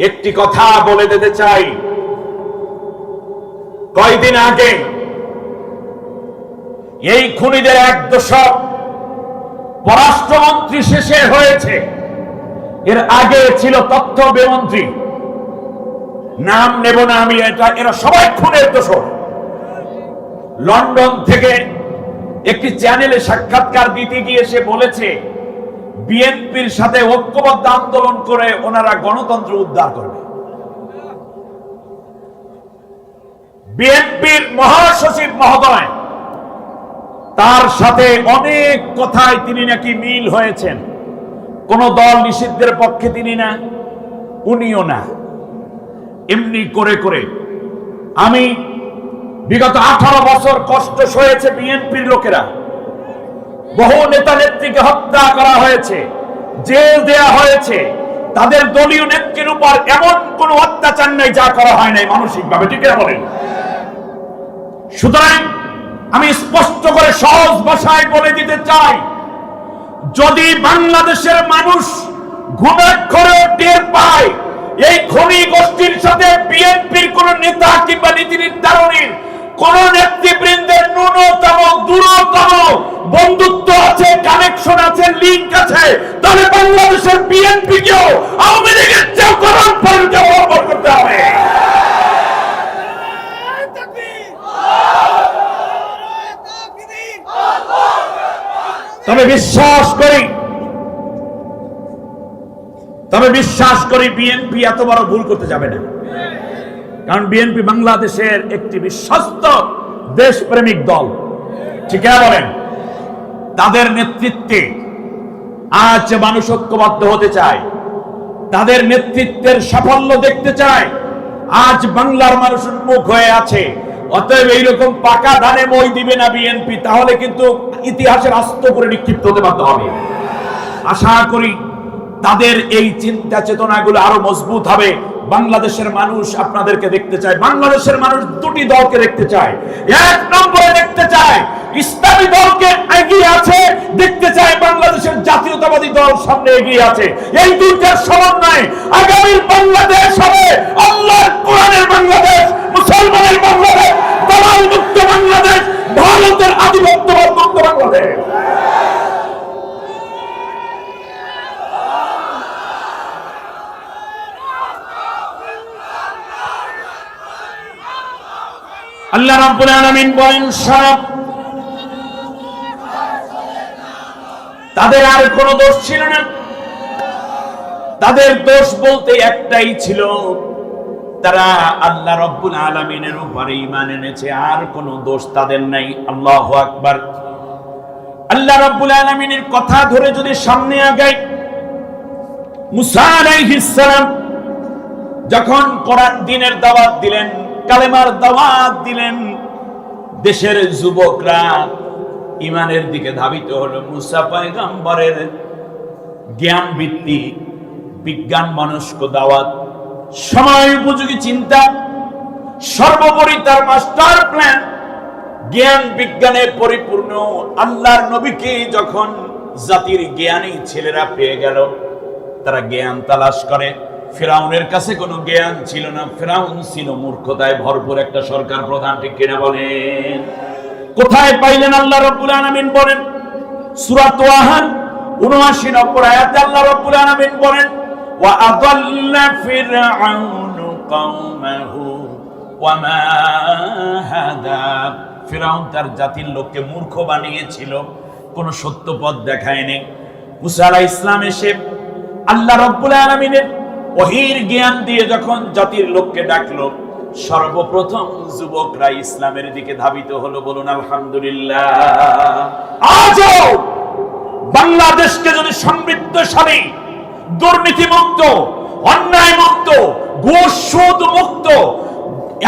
Speaker 1: একটি কথা বলে দিতে চাই, কয়েকদিন আগে এই খুনিদের এক দশক পররাষ্ট্রমন্ত্রী শেষে হয়েছে, এর আগে ছিল তথ্য মন্ত্রী, নাম নেব না আমি, এরা সবাই খুনের দোষর। লন্ডন থেকে একটি চ্যানেলে সাক্ষাৎকার দিতে গিয়ে সে বলেছে বিএনপির সাথে ঐক্যবদ্ধ আন্দোলন করে ওনারা গণতন্ত্র উদ্ধার করবে। বিএনপির মহাসচিব মহোদয়, তার সাথে অনেক কথায় তিনি নাকি মিল হয়েছেন। কোন দল নিষিদ্ধের পক্ষে তিনি না, উনিও না। এমনি করে করে আমি বিগত 18 বছর কষ্ট সয়েছে বিএনপির লোকেরা, বহু নেতা নেত্রীকে হত্যা করা হয়েছে, জেল দেয়া হয়েছে, তাদের দলীয় নেত্রীর উপর এমন কোন অত্যাচার নেই যা করা হয় নাই মানসিকভাবে, ঠিক না বলেন? সুতরাং আমি স্পষ্ট করে সহজ ভাষায় বলে দিতে চাই, যদি বাংলাদেশের মানুষ ঘুণাক্ষরেও টের পায় এই খনি গোষ্ঠীর সাথে বিএনপির কোন নেতা কিংবা নীতি নির্ধারণীর কোন নেতৃবৃন্দের ন্যূনতম দূরতম বন্ধুত্ব আছে, কানেকশন আছে, লিঙ্ক আছে, তাহলে বাংলাদেশের বিএনপি কেও আওয়ামী লীগের চেয়ে করণ পরিবর্তন করতে হবে। তবে বিশ্বাস করি বিএনপি এত বড় ভুল করতে যাবে না, কারণ বিএনপি বাংলাদেশের একটি বিশ্বস্ত দেশপ্রেমিক দল, ঠিক আছে বলেন? তাদের নেতৃত্বে আজ মানুষ ঐক্যবদ্ধ হতে চায়, তাদের নেতৃত্বের সাফল্য দেখতে চায়। আজ বাংলার মানুষ উন্মুখ হয়ে আছে। অতএব এইরকম পাকা ধানে মই দিবে না বিএনপি, তাহলে কিন্তু ইতিহাসের আস্ত করে নিক্ষিপ্ত হতে বাধ্য হবে। আশা করি তাদের এই চিন্তা চেতনাগুলো আরো মজবুত হবে। বাংলাদেশের মানুষ আপনাদেরকে দেখতে চায়, বাংলাদেশের মানুষ দুটি দলকে দেখতে চায়। এক নম্বরে দেখতে চায় ইসলামী দলকে এগিয়ে আছে, দেখতে চায় বাংলাদেশের জাতীয়তাবাদী দল সামনে এগিয়ে আছে। এই দুইটার সমন্বয়ে আগামীর বাংলাদেশ হবে আল্লাহর কোরআনের বাংলাদেশ, মুসলমানের বাংলাদেশ, দালাল মুক্ত বাংলাদেশ, ভারতের আধিপত্যবাদ মুক্ত বাংলাদেশ। আল্লাহ রাব্বুল আলামিন বলেন, সব তাদের আর কোনো দোষ ছিল না। তাদের দোষ বলতে একটাই ছিল, তারা আল্লাহ রাব্বুল আলামিনের উপরে ঈমান এনেছে, আর কোনো দোষ তাদের নাই। আল্লাহু আকবার। আল্লাহ রাব্বুল আলামিনের কথা ধরে যদি সামনে আগাই, মুসা আলাইহিস সালাম যখন কোরআন দ্বীনের দাওয়াত দিলেন, কালেমার দাওয়াত দিলেন, দেশের যুবকরা ঈমানের দিকে ধাবিত হলো। মুসা পয়গম্বরের জ্ঞান ভিত্তিক বিজ্ঞান মনস্ক দাওয়াত, সময় উপযোগী চিন্তা, সর্বোপরি তার মাস্টার প্ল্যান, জ্ঞান বিজ্ঞানে পরিপূর্ণ আল্লাহর নবীকে যখন জাতির জ্ঞানী ছেলেরা পেয়ে গেল, তারা জ্ঞান তালাশ করে। ফিরাউনের কাছে কোনো জ্ঞান ছিল না, ফিরাউন ছিল মূর্খতায় ভরপুর একটা সরকার প্রধান, ঠিক কিনা বলেন? কোথায় পাইলেন? আল্লাহ রাব্বুল আলামিন বলেন সূরা তাহা ৭৯ নম্বর আয়াতে আল্লাহ রাব্বুল আলামিন বলেন, ওয়া আযাল্লা ফিরআউনু কওমাহু ওয়া মা হাদা। ফিরাউন তার জাতির লোককে মূর্খ বানিয়েছিল, কোনো সত্য পথ দেখায়নি। মুসা আলাইহিস সালাম এসে আল্লাহ রাব্বুল আলামিনের ওহীর জ্ঞান দিয়ে যখন জাতির লোককে ডাকলো, সর্বপ্রথম যুবকরা ইসলামের দিকে ধাবিত হলো। বলুন আলহামদুলিল্লাহ। আজও বাংলাদেশকে যদি সমৃদ্ধশালী, দুর্নীতিমুক্ত, অন্যায় মুক্ত, ঘুষ সুদ মুক্ত,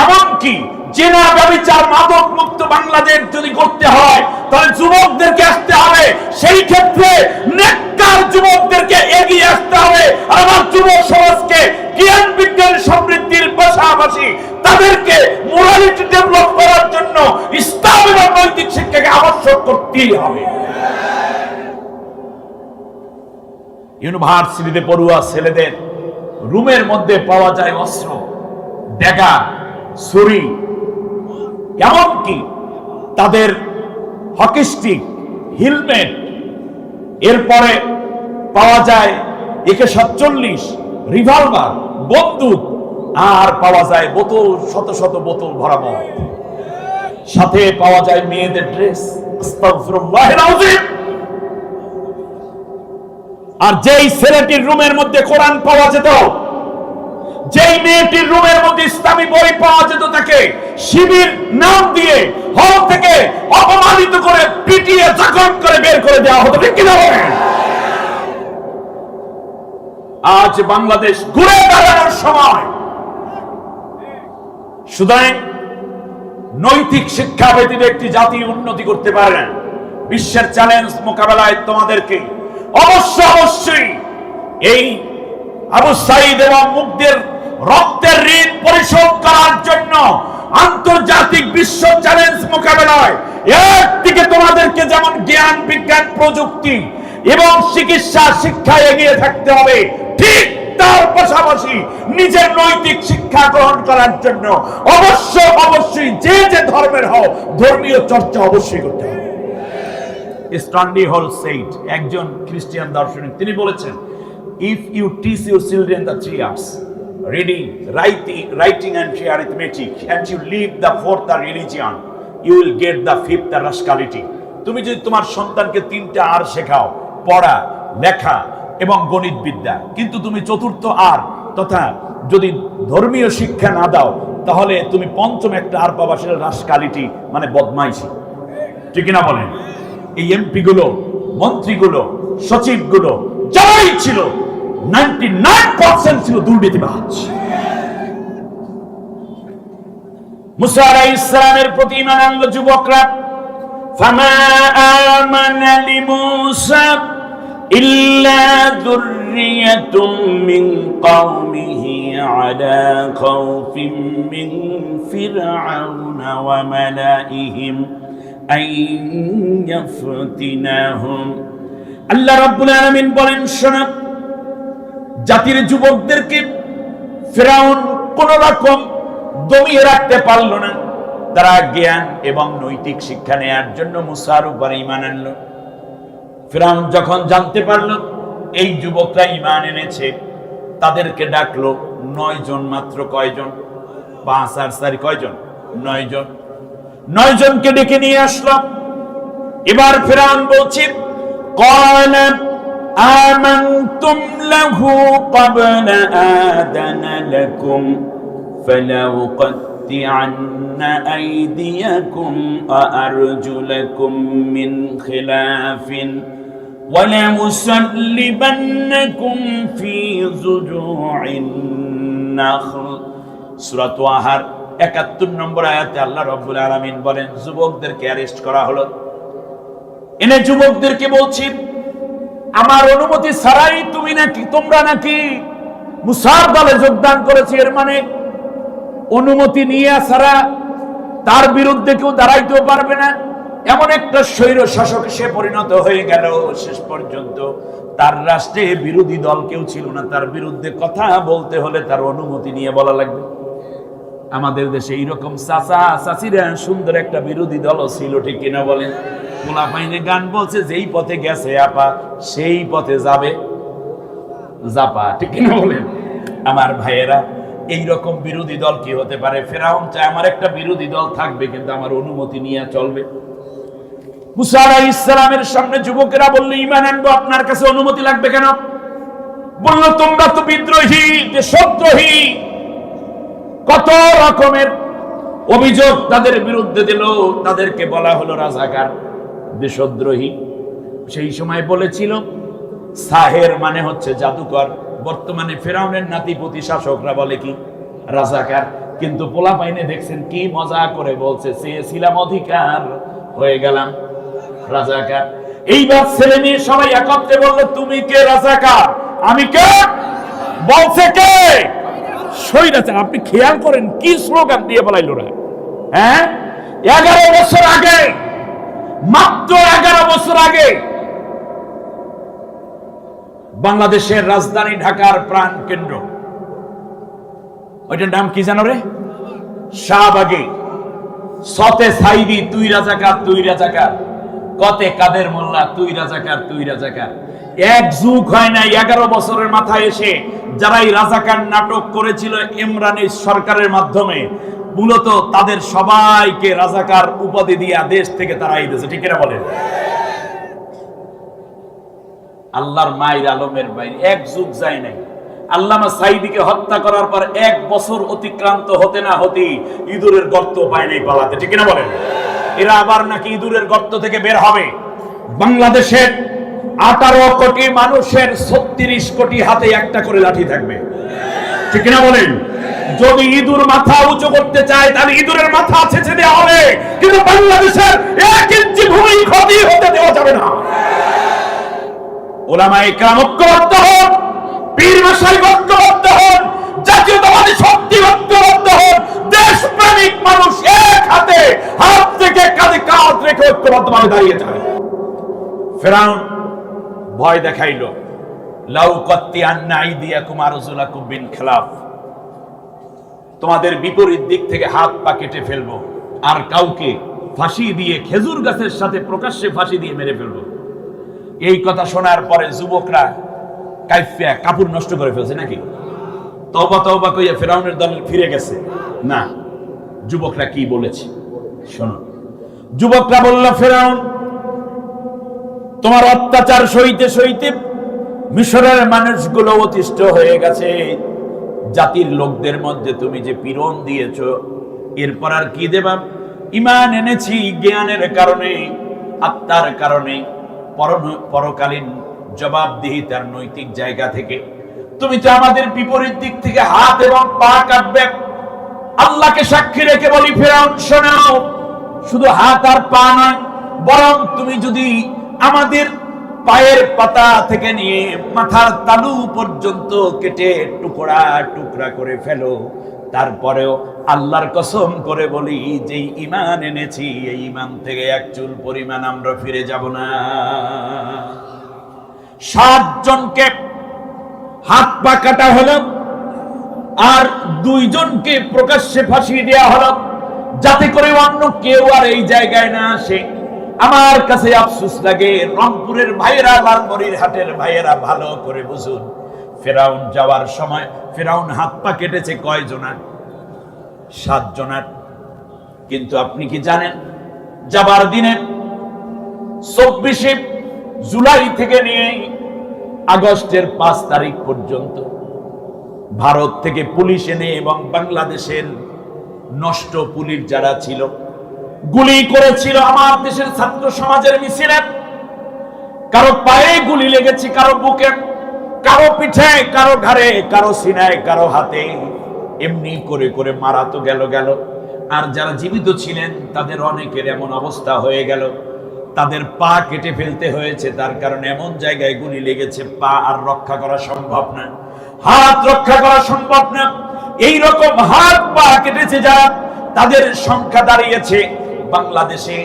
Speaker 1: এমনকি জেনা ব্যভিচার মাদক মুক্ত বাংলাদেশ যদি করতে হয়, তাহলে যুবকদেরকে আসতে হবে। সেই ক্ষেত্রে নেককার যুবকদেরকে এগিয়ে আসতে হবে। আমার যুবক সমাজকে জ্ঞান বিজ্ঞান সমৃদ্ধির পাশাপাশি তাদেরকে মোরালিটি ডেভেলপ করার জন্য ইসলাম এবং নৈতিক শিক্ষাকে আবশ্যক করতেই হবে। ইউনিভার্সিটিতে পড়ুয়া ছেলেদের রুমের মধ্যে পাওয়া যায় অস্ত্র, ড্যাগার, ছুরি, এমনকি তাদের হকি স্টিক, হেলমেট, এরপরে পাওয়া যায় AK-47, রিভলভার, বন্দুক, আর পাওয়া যায় বোতল, শত শত বোতল ভরা মদ। সাথে পাওয়া যায় মেয়েদের ড্রেস। আস্তাগফিরুল্লাহিল আযীম। আর যেই ছেলেটির রুমের মধ্যে কোরআন পাওয়া যেত, যেই মেয়েটির রুমের মধ্যে ইসলামী বই পাওয়া যেত, তাকে শিবির নাম দিয়ে হল থেকে অপমানিত করে, পিটিয়ে জখম করে বের করে দেওয়া হতো। ঠিক কিনা বলেন? আজ বাংলাদেশ ঘুরে দাঁড়ানোর সময়। সুতরাং নৈতিক শিক্ষা ব্যতীত একটি জাতি উন্নতি করতে পারে না। বিশ্বের চ্যালেঞ্জ মোকাবেলায় তোমাদেরকে অবশ্যই এই আবু সাঈদ এবং মুগ্ধের রক্তের ঋণ পরিশোধ করার জন্য আন্তর্জাতিক বিশ্ব চ্যালেঞ্জ মোকাবেলায় একদিকে তোমাদেরকে যেমন জ্ঞান বিজ্ঞান প্রযুক্তি এবং চিকিৎসা শিক্ষায় এগিয়ে থাকতে হবে, ঠিক তার পাশাপাশি নিজের নৈতিক শিক্ষা গ্রহণ করার জন্য অবশ্যই যে যে ধর্মের হও, ধর্মীয় চর্চা অবশ্যই করতে হবে। স্ট্যানলি হল সেইড, একজন খ্রিস্টান দার্শনিক, তিনি বলেছেন, if you teach your children the 3 R's, reading, writing and arithmetic, and you leave the 4th the religion, you will get the 5th the rascality. তুমি যদি তোমার সন্তানকে 3টা আর শেখাও, পড়া, লেখা এবং গণিত বিদ্যা, কিন্তু তুমি 4র্থ আর তথা যদি ধর্মীয় শিক্ষা না দাও, তাহলে তুমি 5ম একটা আর পাবা, সেটা রাসকালিটি, মানে বদমাইশি। ঠিক না বলেন? এই এমপি গুলো, মন্ত্রীগুলো, সচিবগুলো যারাই ছিল, 99% ছিল দুর্নীতিবাজ। মুসা আলাইহিস সালামের প্রতি ঈমান আনলো যুবকরা। ফামা আমানা লিমূসা ইল্লা যুররিয়াতুম মিন কওমিহি আলা খাউফিন মিন ফিরআউনা ওয়া মালাইহিম আন ইয়াফতিনাহুম। আল্লাহ রাব্বুল আলামিন বলেন, শোনো, জাতির যুবকদেরকে ফিরআউন কোন রকম দমিয়ে রাখতে পারল না। তারা জ্ঞান এবং নৈতিক শিক্ষা নেয়ার জন্য মুসার উপরে ঈমান আনলো। ফিরআউন যখন জানতে পারল এই যুবকরা ঈমান এনেছে, তাদেরকে ডাকলো 9 জন মাত্র। কয়জন? 5 আর 4 কয়জন? 9 জন। 9 জনকে ডেকে নিয়ে আসলো। এবার ফিরআউন বলছে, قال آمنتم له قبل آذن لكم فلأقطعن أيديكم وأرجلكم من خلاف ولأصلبنكم في جذوع النخل। সূরা তাহার 71 নম্বর আয়াতে আল্লাহ রাব্বুল আলামিন বলেন, যুবকদেরকে অ্যারেস্ট করা হলো। এনে যুবকদেরকে বলছি, আমার অনুমতি ছাড়াই তোমরা নাকি মুসার দলে যোগদান করেছি, এর মানে অনুমতি নিয়ে ছাড়া তার বিরুদ্ধে কেউ দাঁড়াইতেও পারবে না। এমন একটা স্বৈর শাসক সে পরিণত হয়ে গেল। শেষ পর্যন্ত তার রাষ্ট্রে বিরোধী দল কেউ ছিল না, তার বিরুদ্ধে কথা বলতে হলে তার অনুমতি নিয়ে বলা লাগবে। আমাদের দেশে এইরকম চাচা চাচিরা সুন্দর একটা বিরোধী দল ছিল, ঠিক কিনা বলেন? পোলা পাইনে গান বলছে, যেই পথে গেছে আপা সেই পথে যাবে জাপা, ঠিক কিনা বলেন? আমার ভাইয়েরা, এইরকম বিরোধী দল কি হতে পারে? ফিরআউন চায় আমার একটা বিরোধী দল থাকবে, কিন্তু আমার অনুমতি নিয়ে চলবে। মুসা আলাইহিস সালামের সামনে যুবকেরা বলল, ঈমান আনবো, আপনার কাছে অনুমতি লাগবে কেন? বলল তোমরা তো বিদ্রোহী, দেশদ্রোহী, কত রকমের অভিযোগ তাদের বিরুদ্ধে দিল। তাদেরকে বলা হলো রাজাকার, দেশদ্রোহী। সেই সময় বলেছিল সাহের মানে হচ্ছে জাদুকর। বর্তমানে ফেরাউনের নাতিপতি শাসকরা বলে কি রাজাকার। কিন্তু পোলা পাইনে দেখছেন কি মজা করে বলছে, চেয়েছিলাম অধিকার, হয়ে গেলাম রাজাকার। এইবার ছেলে মেয়ে সবাই একত্রে বললো তুমি কে? রাজাকার। আমি কে? বলছে কে? স্বৈরাচার। আপনি খেয়াল করেন কি স্লোগান দিয়ে বলাইলো না। হ্যাঁ, 11 বছর আগে, মাত্র 11 বছর আগে বাংলাদেশের রাজধানী ঢাকার প্রাণ কেন্দ্র, ওইটার নাম কি জানো রে? শাহবাগে সতে সাইদি তুই রাজাকার, তুই রাজাকার, কতে কাদের মোল্লা তুই রাজাকার, তুই রাজাকার। এক যুগ হয় না, 11 বছরের মাথায় এসে যারা এই রাজাকার নাটক করেছিল ইমরানের সরকারের মাধ্যমে, মূলত তাদের সবাইকে রাজাকার উপাধি দিয়ে দেশ থেকে তাড়াই দিয়েছে। ঠিক কিনা বলেন? আল্লাহর মায়ের আলমের বাইরে এক যুগ যায় নাই। আল্লামা সাইদিকে হত্যা করার পর 1 বছর অতিক্রান্ত হতে না হতে ইঁদুরের গর্ত পায় নাই পালাতে। ঠিক কিনা বলেন? এরা আবার নাকি ইঁদুরের গর্ত থেকে বের হবে। বাংলাদেশের 18 কোটি মানুষের 36 কোটি হাতে একটা করে লাঠি থাকবে। ঠিক কিনা বলেন? যদি ইঁদুর মাথা উঁচু করতে চায় তাহলে ইঁদুরের মাথা ছেঁচে দেওয়া হবে, কিন্তু বাংলাদেশের 1 ইঞ্চি ভূমি ক্ষতি হতে দেওয়া যাবে না। ওলামায়ে কেরাম ঐক্যবদ্ধ হন, পীর মাশায়েখ ঐক্যবদ্ধ হন, জাতীয়তাবাদী শক্তি ঐক্যবদ্ধ হন, দেশপ্রেমিক মানুষ এক হাতে হাত থেকে কাঁধে কাঁধ রেখে ঐক্যবদ্ধভাবে দাঁড়িয়ে যায়। ফেরাউন ভয় দেখাইলো, লাউ কাত্তিআন্না আইদিয়াকুম আরজুলাকুম বিন খিলাফ, তোমাদের বিপরীত দিক থেকে হাত পা কেটে ফেলবো, আর কাউকে ফাঁসি দিয়ে, খেজুর গাছের সাথে প্রকাশ্যে ফাঁসি দিয়ে মেরে ফেলবো। এই কথা শোনার পরে যুবকরা কাইফা কাপড় নষ্ট করে ফেলছে নাকি? তওবা তওবা কইয়া ফেরাউনের দল ফিরে গেছে না। যুবকরা কি বলেছে শোনো। যুবকরা বলল, ফেরাউন তোমার অত্যাচার সইতে সইতে মিশরের মানুষগুলো অতিষ্ঠ হয়ে গেছে। জাতির লোকদের মধ্যে তুমি যে পীড়ন দিয়েছো, এরপর আর কি দেবা? ঈমান এনেছি জ্ঞানের কারণে, আত্মার কারণে, পরকালীন জবাবদিহিতার নৈতিক জায়গা থেকে। তুমি তো আমাদের বিপরীত দিক থেকে হাত এবং পা কাটবে। আল্লাহকে সাক্ষী রেখে বলি ফেরাউন, শোনাও, শুধু হাত আর পা নয়, বরং তুমি যদি আমাদের পায়ের পাতা থেকে নিয়ে মাথার তালু পর্যন্ত কেটে টুকরা টুকরা করে ফেলো, তারপরেও আল্লাহর কসম করে বলি যে ঈমান এনেছি এই ঈমান থেকে এক চুল পরিমাণ আমরা ফিরে যাব না। 7 জনকে হাত পা কাটা হলো আর 2 জনকে প্রকাশ্যে ফাঁসি দেওয়া হলো, যাতে করে অন্য কেউ আর এই জায়গায় না আসে। আমার কাছে আফসোস লাগে, রংপুরের ভাইয়েরা, লালমনির হাটের ভাইয়েরা ভালো করে বুঝুন, ফেরাউন যাওয়ার সময় ফেরাউন হাত পা কেটেছে কয় জনার? 7 জনার। কিন্তু আপনি কি জানেন, যাবার দিনে 24 জুলাই থেকে নিয়ে আগস্টের 5 তারিখ পর্যন্ত ভারত থেকে পুলিশ এনে এবং বাংলাদেশের নষ্ট পুলিশ যারা ছিল গুলি করেছিল আমার দেশের ছাত্র সমাজের মিছিলে। কারো পায়ে গুলি লেগেছে, কারো বুকে, কারো পিঠে, কারো ঘাড়ে, কারো সিনায়, কারো হাতে। এমনি করে করে মারা তো গেল। আর যারা জীবিত ছিলেন তাদের অনেকের এমন অবস্থা হয়ে গেল, তাদের পা কেটে ফেলতে হয়েছে। তার কারণে এমন জায়গায় গুলি লেগেছে পা আর রক্ষা করা সম্ভব না, হাত রক্ষা করা সম্ভব না। এই রকম হাত পা কেটেছে যারা, তাদের সংখ্যা দাঁড়িয়েছে বাংলাদেশে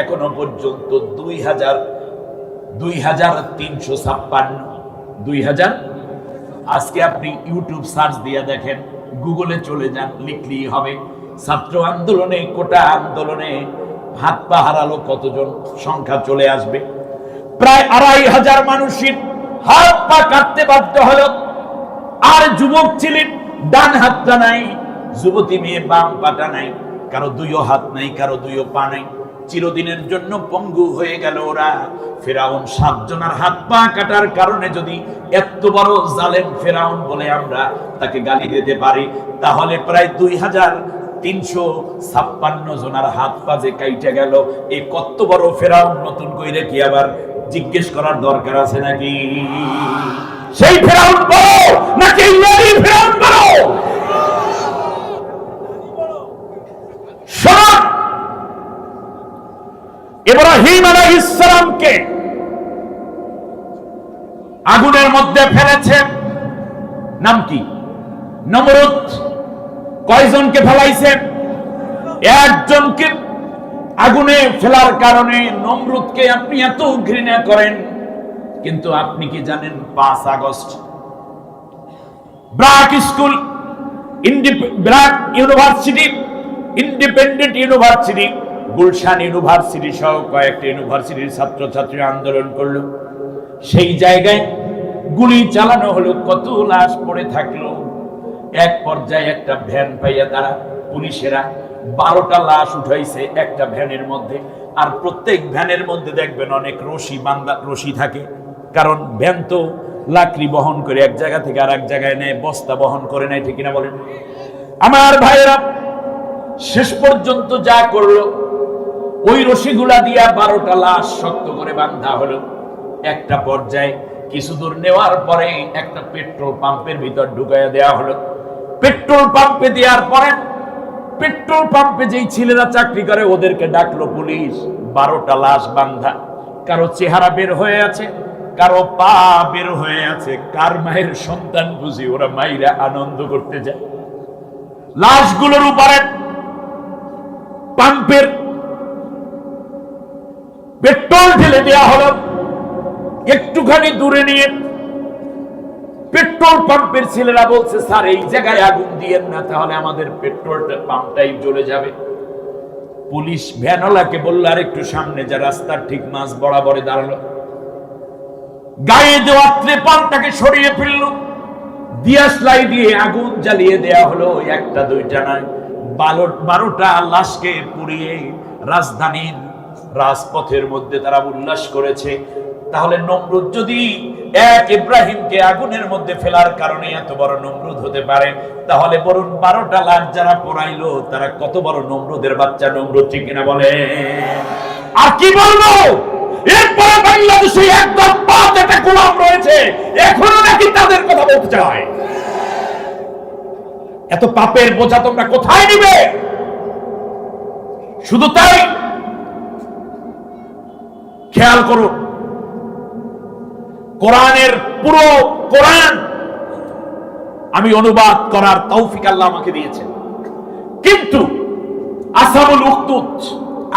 Speaker 1: এখনো পর্যন্ত 2356। আজকে আপনি ইউটিউব সার্চ দিয়ে দেখেন, গুগলে চলে যান, লিখলেই হবে ছাত্র আন্দোলনে, কোটা আন্দোলনে হাত পা হারালো কতজন, সংখ্যা চলে আসবে। প্রায় 2500 মানুষের হাত পা কাটতে বাধ্য হলো। আর যুবক ছিলেন, ডান হাতটা নাই, যুবতী মেয়ে বাম পাটা নাই, কারো 2 হাত নাই, কারো 2 পা নাই। চিরদিনের জন্য পঙ্গু হয়ে গেল ওরা। ফেরাউন 7 জনের হাত পা কাটার কারণে যদি এত বড় জালেম ফেরাউন বলে আমরা তাকে গালি দিতে পারি, তাহলে প্রায় 2356 জনের হাত পা যে কাইটে গেল, এই কত বড় ফেরাউন নতুন কইরে কি আবার জিজ্ঞেস করার দরকার আছে নাকি? সেই ফেরাউন বড় নাকি এই ফেরাউন বড়? শুনুন, ইব্রাহিম আলাইহিস সালামকে আগুনের মধ্যে ফেলেছে, নাম কি? নমরুদ। কয়জনকে ফেলাইছে? একজনকে। আগুনে ফেলার কারণে নমরুদকে আপনি এত ঘৃণা করেন, কিন্তু আপনি কি জানেন 5 August BRAC school, BRAC university, independent university, Gulshan university সহ কয়েকটা ইউনিভার্সিটির ছাত্রছাত্রী আন্দোলন করলো। সেই জায়গায় গুলি চালানো হলো, কত লাশ পড়ে থাকলো। এক পর্যায়ে একটা ভ্যান পাইয়া তারা পুলিশেরা 12টা লাশ উঠাইছে একটা ভ্যানের মধ্যে। আর প্রত্যেক ভ্যানের মধ্যে দেখবেন অনেক রশি থাকে, কারণ ভ্যান তো লাকড়ি বহন করে এক জায়গা থেকে আর এক জায়গায় নেয়, বস্তা বহন করে নেয়, ঠিক কিনা বলেন? আমার ভাইয়েরা, শেষ পর্যন্ত যা করলো, ওই রশিগুলা দিয়া 12টা লাশ শক্ত করে বাঁধা হলো। একটা পর্যায়ে কিছু দূর নেওয়ার পরে একটা পেট্রোল পাম্পের ভিতর ঢুকাইয়া দেওয়া হলো। পেট্রোল পাম্পে দেওয়ার পরে পেট্রোল পাম্পে যেই ছেলেরা চাকরি করে ওদেরকে ডাকলো পুলিশ। 12টা লাশ বাঁধা, কারো চেহারা বের হয়ে আছে, কারো পা বের হয়ে আছে, কার মায়ের সন্তান বুঝি ওরা মাইরা আনন্দ করতে যায়। লাশগুলোর উপরে পাম্পের পেট্রোল ঢেলে দেওয়া হলো। একটুখানি দূরে নিয়ে পেট্রোল পাম্পের ছেলেরা বলছে, স্যার এই জায়গায় আগুন দিয়েন না, তাহলে আমাদের পেট্রোল পাম্পটাই জ্বলে যাবে। পুলিশ ভ্যানওয়ালাকে বলল আর একটু সামনে যা, রাস্তার ঠিক মাঝ বরাবরে দাঁড়ালো, গায়ে দেওয়া ত্রিপলটাকে সরিয়ে ফেলল, দিয়াশলাই দিয়ে আগুন জ্বালিয়ে দেয়া হলো। একটা দুইটা নয়, 12টা লাশকে পুড়িয়ে রাজধানীর রাজপথের মধ্যে তারা উল্লাস করেছে। তাহলে নমরুদ যদি এক ইব্রাহিমকে আগুনের মধ্যে ফেলার কারণে এত বড় নমরুদ হতে পারে, তাহলে বরং 12টা লাশ যারা পোড়াইলো তারা কত বড় নমরুদের বাচ্চা নমরুদ, ঠিক কিনা বলে? আর কি বলবো, এরপরে বাংলাদেশে একদম 5টা গোলাম রয়েছে, এখনো নাকি তাদের কথা বলতে চায়। এত পাপের বোঝা তোমরা কোথায় নিবে? শুধু তাই, খেয়াল করো, কোরআনের পুরো কোরআন আমি অনুবাদ করার তৌফিক আল্লাহ আমাকে দিয়েছেন, কিন্তু আসহাবুল উখদুদ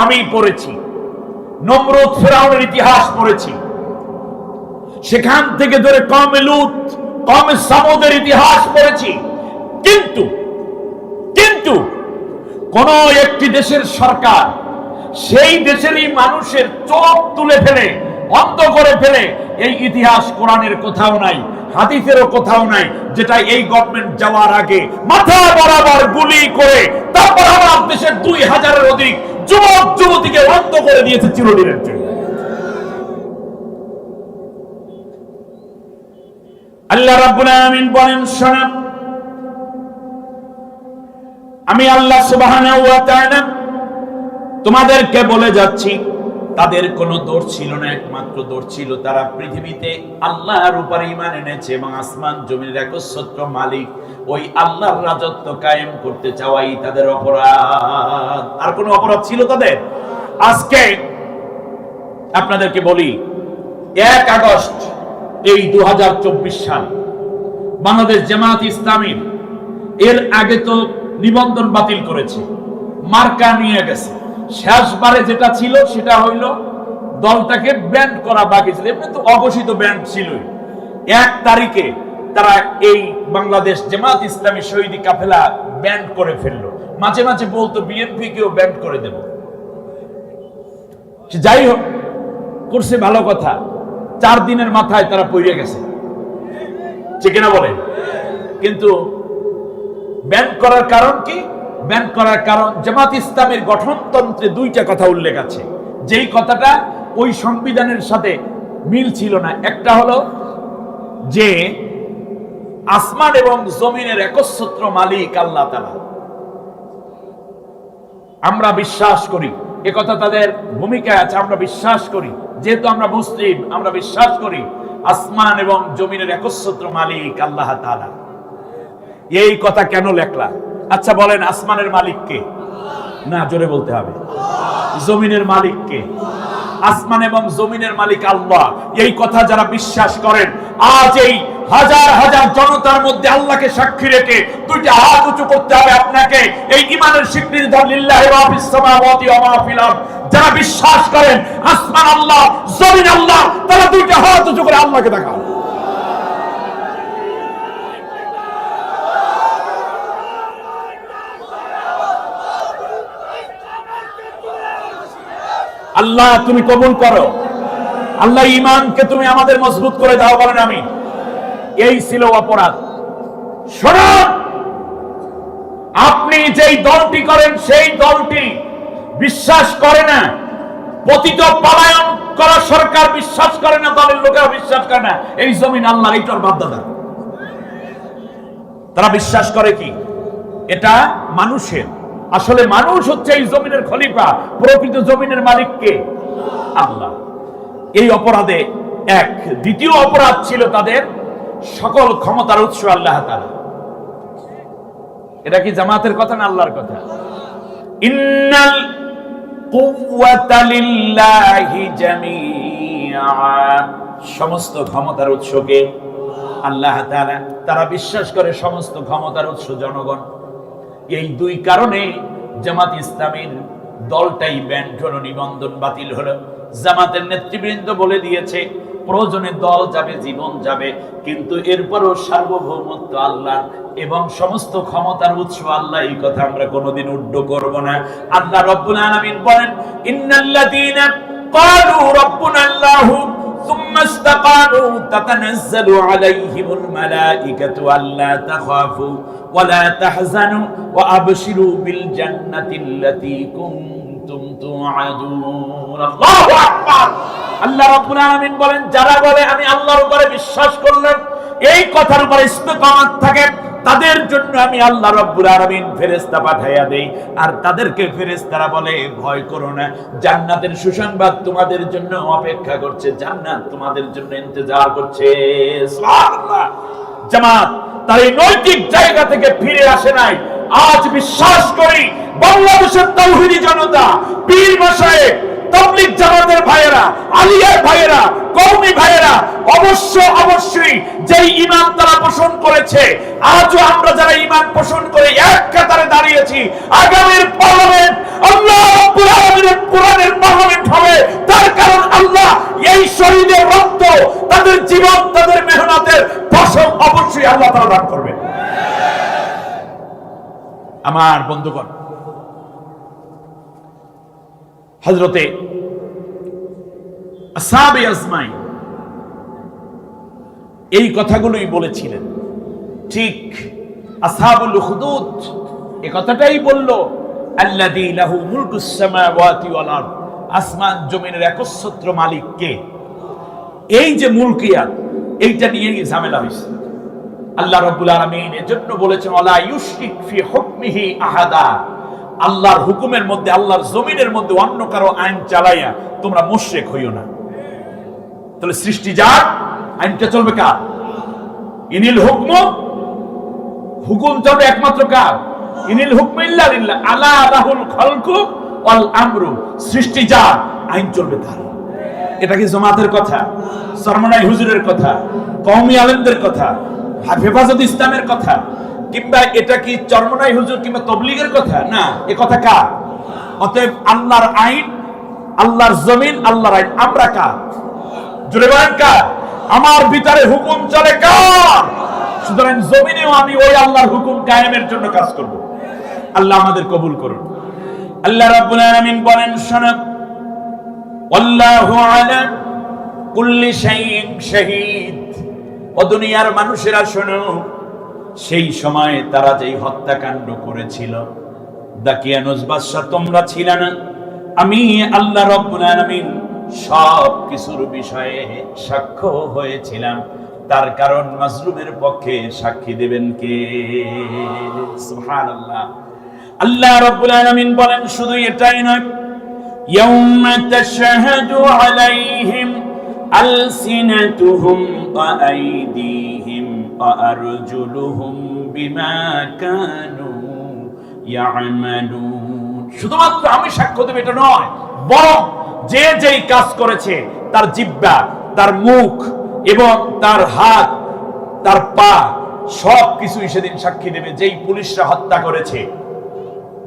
Speaker 1: আমি পড়েছি, নমরুদ ফিরআউনের ইতিহাস পড়েছি, সেখান থেকে ধরে কওমে লূত, কওমে সামুদের ইতিহাস পড়েছি, কিন্তু কোন একটি দেশের সরকার সেই দেশেরই মানুষের চোখ তুলে ফেলে, অন্ধ করে ফেলে, এই ইতিহাস কোরআনের কোথাও নাই, হাদিসেরও কোথাও নাই, যেটা এই গভর্নমেন্ট যাওয়ার আগে মাথা বরাবর গুলি করে তারপর আমার দেশের 2000-এর অধিক যুবক যুবতীকে অন্ধ করে দিয়েছে চিরদিনের জন্য। আল্লাহ রাব্বুল আলামিন বলেন, শোনো, আমি আল্লাহ সুবহানাহু ওয়া তাআলা তোমাদেরকে বলে যাচ্ছি, তাদের কোনো দোষ ছিল না, একমাত্র দোষ ছিল তারা পৃথিবীতে আল্লাহর উপর ঈমান এনেছে এবং আসমান জমিনের একচ্ছত্র মালিক ওই আল্লাহর রাজত্ব কায়েম করতে চাওয়াই তাদের অপরাধ। আর কোনো অপরাধ ছিল তাদের? আজকে আপনাদেরকে বলি, 1 আগস্ট এই 2024 সাল বাংলাদেশ জামায়াত ইসলামীর এর আগে তো নিবন্ধন বাতিল করেছে, মার্কা নিয়ে গেছে। শেষবারে যেটা ছিল সেটা হইল দলটাকে ব্যান্ড করা বাকি ছিল, এমনি তো অঘোষিত ব্যান্ড ছিলই। 1 তারিখে তারা এই বাংলাদেশ জামায়াত ইসলামী শহীদি কাফেলা ব্যান্ড করে ফেললো। মাঝে মাঝে বলতো বিএনপি কেও ব্যান্ড করে দেব। যাই হোক, করছে ভালো কথা, 4 দিনের মাথায় তারা পড়ে গেছে, ঠিক না বলে? কিন্তু ব্যান্ড করার কারণ কি? ব্যান করার কারণ জামাত ইসলামের গঠনতন্ত্রে দুইটা কথা উল্লেখ আছে, যেই কথাটা ওই সংবিধানের সাথে মিল ছিল না। একটা হলো যে আসমান এবং জমিনের একচ্ছত্র মালিক আল্লাহ তাআলা, আমরা বিশ্বাস করি, এ কথা তাদের ভূমিকায় আছে, আমরা বিশ্বাস করি, যেহেতু আমরা মুসলিম আমরা বিশ্বাস করি আসমান এবং জমিনের একচ্ছত্র মালিক আল্লাহ তাআলা। এই কথা কেন লেখলা? আচ্ছা বলেন, আসমানের মালিক কে? না, জোরে বলতে হবে। জমিনের মালিক কে? আসমান এবং জমিনের মালিক আল্লাহ। এই কথা যারা বিশ্বাস করেন, আজ এই হাজার হাজার জনতার মধ্যে আল্লাহকে সাক্ষী রেখে দুইটা হাত উঁচু করতে হবে আপনাকে, এই ঈমানের স্বীকৃতি দাও, লিল্লাহি মা ফিস সামাওয়াতি ওয়া মা ফিল আরদ। যারা বিশ্বাস করেন আসমান আল্লাহ, জমিন আল্লাহ, তারা দুইটা হাত উঁচু করে আল্লাহকে দেখাও। আল্লাহ তুমি কবুল করো, আল্লাহ ঈমানকে তুমি আমাদের মজবুত করে দাও, বলেন আমিন। এই ছিল অপরাধ। শুনুন, আপনি যেই দলটি করেন সেই দলটি বিশ্বাস করে না, পতিত পলায়ন করা সরকার বিশ্বাস করে না, দলের লোকেরা বিশ্বাস করে না এই জমিন আল্লাহর, এইটার বাপদাদা। তারা বিশ্বাস করে কি এটা মানুষের। আসলে মানুষ হচ্ছে এই জমিনের খলিফা, প্রকৃত জমিনের মালিক কে? আল্লাহ। এই অপরাধে এক দ্বিতীয় অপরাধ ছিল তাদের সকল ক্ষমতার উৎস আল্লাহ তাআলা। এটা কি জামাতের কথা না আল্লাহর কথা? ইন্নাল কুওয়াতা লিল্লাহি জামিআ, সমস্ত ক্ষমতার উৎস কে? আল্লাহ তাআলা। তারা বিশ্বাস করে সমস্ত ক্ষমতার উৎস জনগণ। এই দুই কারণে জামাত ইসলামের দলটাই ব্যান্ড হলো, নিবন্ধন বাতিল হলো। জামাতের নেতৃবৃন্দ বলে দিয়েছে প্রয়োজনে দল যাবে, জীবন যাবে, কিন্তু এরপরও সার্বভৌমত্ব আল্লাহর এবং সমস্ত ক্ষমতার উৎস আল্লাহ, এই কথা আমরা কোনোদিন উড্ড করব না। আল্লাহ রাব্বুল আলামিন বলেন, ইন্নাল্লাযীনা ক্বালু রাব্বুনাল্লাহু সুম্মা ইসতাকামু তাতানাজ্জালু আলাইহিমুল মালাইকাতু আল্লা তাখাফু ওয়া লা তাহজানু ওয়া আবশিরু বিল জান্নাতিল্লাতী কুনতুম তুআদুন। আল্লাহু আকবার। আল্লাহ রাব্বুল আলামিন বলেন, যারা বলে আমি আল্লাহর উপরে বিশ্বাস করলাম, এই কথার উপরে ইস্তেকামত থাকে, তাদের জন্য আমি আল্লাহ রাব্বুল আলামিন ফেরেশতা পাঠাইয়া দেই। আর তাদেরকে ফেরেশতারা বলে, ভয় করো না, জান্নাতের সুসংবাদ তোমাদের জন্য অপেক্ষা করছে, জান্নাত তোমাদের জন্য ইন্তজার করছে। সুবহানাল্লাহ। জামাত তার এই নৈতিক জায়গা থেকে ফিরে আসে নাই। আজ বিশ্বাস করি বাংলাদেশের তাওহীদি জনতা, পীর মাশায়েখ, তাবলীগ জামাতের ভাইয়েরা, আলিয়ার ভাইয়েরা, কওমি ভাইয়েরা অবশ্যই যেই ঈমান তারা পোষণ করেছে, আজও আমরা যারা ঈমান পোষণ করে এক কাতারে দাঁড়িয়েছি, আগামীর পার্লামেন্ট আল্লাহ রাব্বুল আলামিনের কোরআনের পার্লামেন্ট হবে। তার কারণ আল্লাহ এই শহীদের রক্ত, তাদের জীবন, তাদের মেহনতের ফসল অবশ্যই আল্লাহ তাআলা দান করবেন। আমার বন্ধুগণ, হযরতে আসহাবে আজমাইন এই কথাগুলোই বলেছিলেন। ঠিক আসহাবুল উখদুদ এই কথাটাই বলল, আল্লাযী লাহু মুলকুস সামাওয়াতি ওয়াল আরদ, আসমান জমিনের একচ্ছত্র মালিক কে? এই যে মুলকিয়াত, এইটা নিয়ে ঝামেলা হয়েছে। আল্লাহ রাব্বুল আলামিন এজন্য বলেছেন, ওয়ালা ইউশরিক ফি হুকমিহি আহাদা, আল্লাহর হুকুমের মধ্যে, আল্লাহর জমিনের মধ্যে অন্য কারো আইন চালাইয়া তোমরা মুশরিক হইও না। তাহলে সৃষ্টি যার, আইনটা চলবে কার? ইনিল হুকমু, হুকুম চলবে একমাত্র কার? ইনিল হুকমু ইল্লা লিল্লাহ, আলা লাহুল খালকু ওয়াল আমরু, সৃষ্টি যার, আইন চলবে তার। এটা কি জামাতের কথা, সরমনাই হুজুরের কথা, কওমি আলেমদের কথা, হেফাজত ইসলামের কথা, কিংবা এটা কি চরমনাই হুজুর কিংবা তাবলীগের কথা? না, এ কথা কার? অতএব আল্লাহর আইন, আল্লাহর জমিন, আল্লাহর আইন, আমরা কার? জোরে বলেন কার? আমার ভিতরে হুকুম চলে কার? সুতরাং জমিনেও আমি ওই আল্লাহর হুকুম কায়েমের জন্য কাজ করব। আল্লাহ আমাদের কবুল করুন। আল্লাহ রাব্বুল আলামিন বলেন, শোনো, আল্লাহু আলা কুল্লি শাইইন শাহীদ, ও দুনিয়ার মানুষেরা শোনো, সেই সময় তারা যেই হত্যাকাণ্ড করেছিল দাকিয়ানুস বাদশা তোমরা ছিলে না, আমি আল্লাহ রাব্বুল আলামিন সব কিছুর বিষয়ে সাক্ষ্য হয়েছিলাম। তার কারণ মাজলুমের পক্ষে সাক্ষী দেবেন কে? সুবহানাল্লাহ। আল্লাহ রাব্বুল আলামিন বলেন শুধু এটাই নয়, ইয়াউমা তাশহাদু আলাইহিম আলসিনাতুহুম ওয়া আইদিহিম ওয়া আরজুলুহুম বিমা কানু ইয়ামালুন। শুধুমাত্র আমি সাক্ষ্য দেব এটা নয়, বরং যে যেই কাজ করেছে তার জিহ্বা, তার মুখ এবং তার হাত, তার পা সব কিছুই সেদিন সাক্ষী দেবে। যেই পুলিশরা হত্যা করেছে,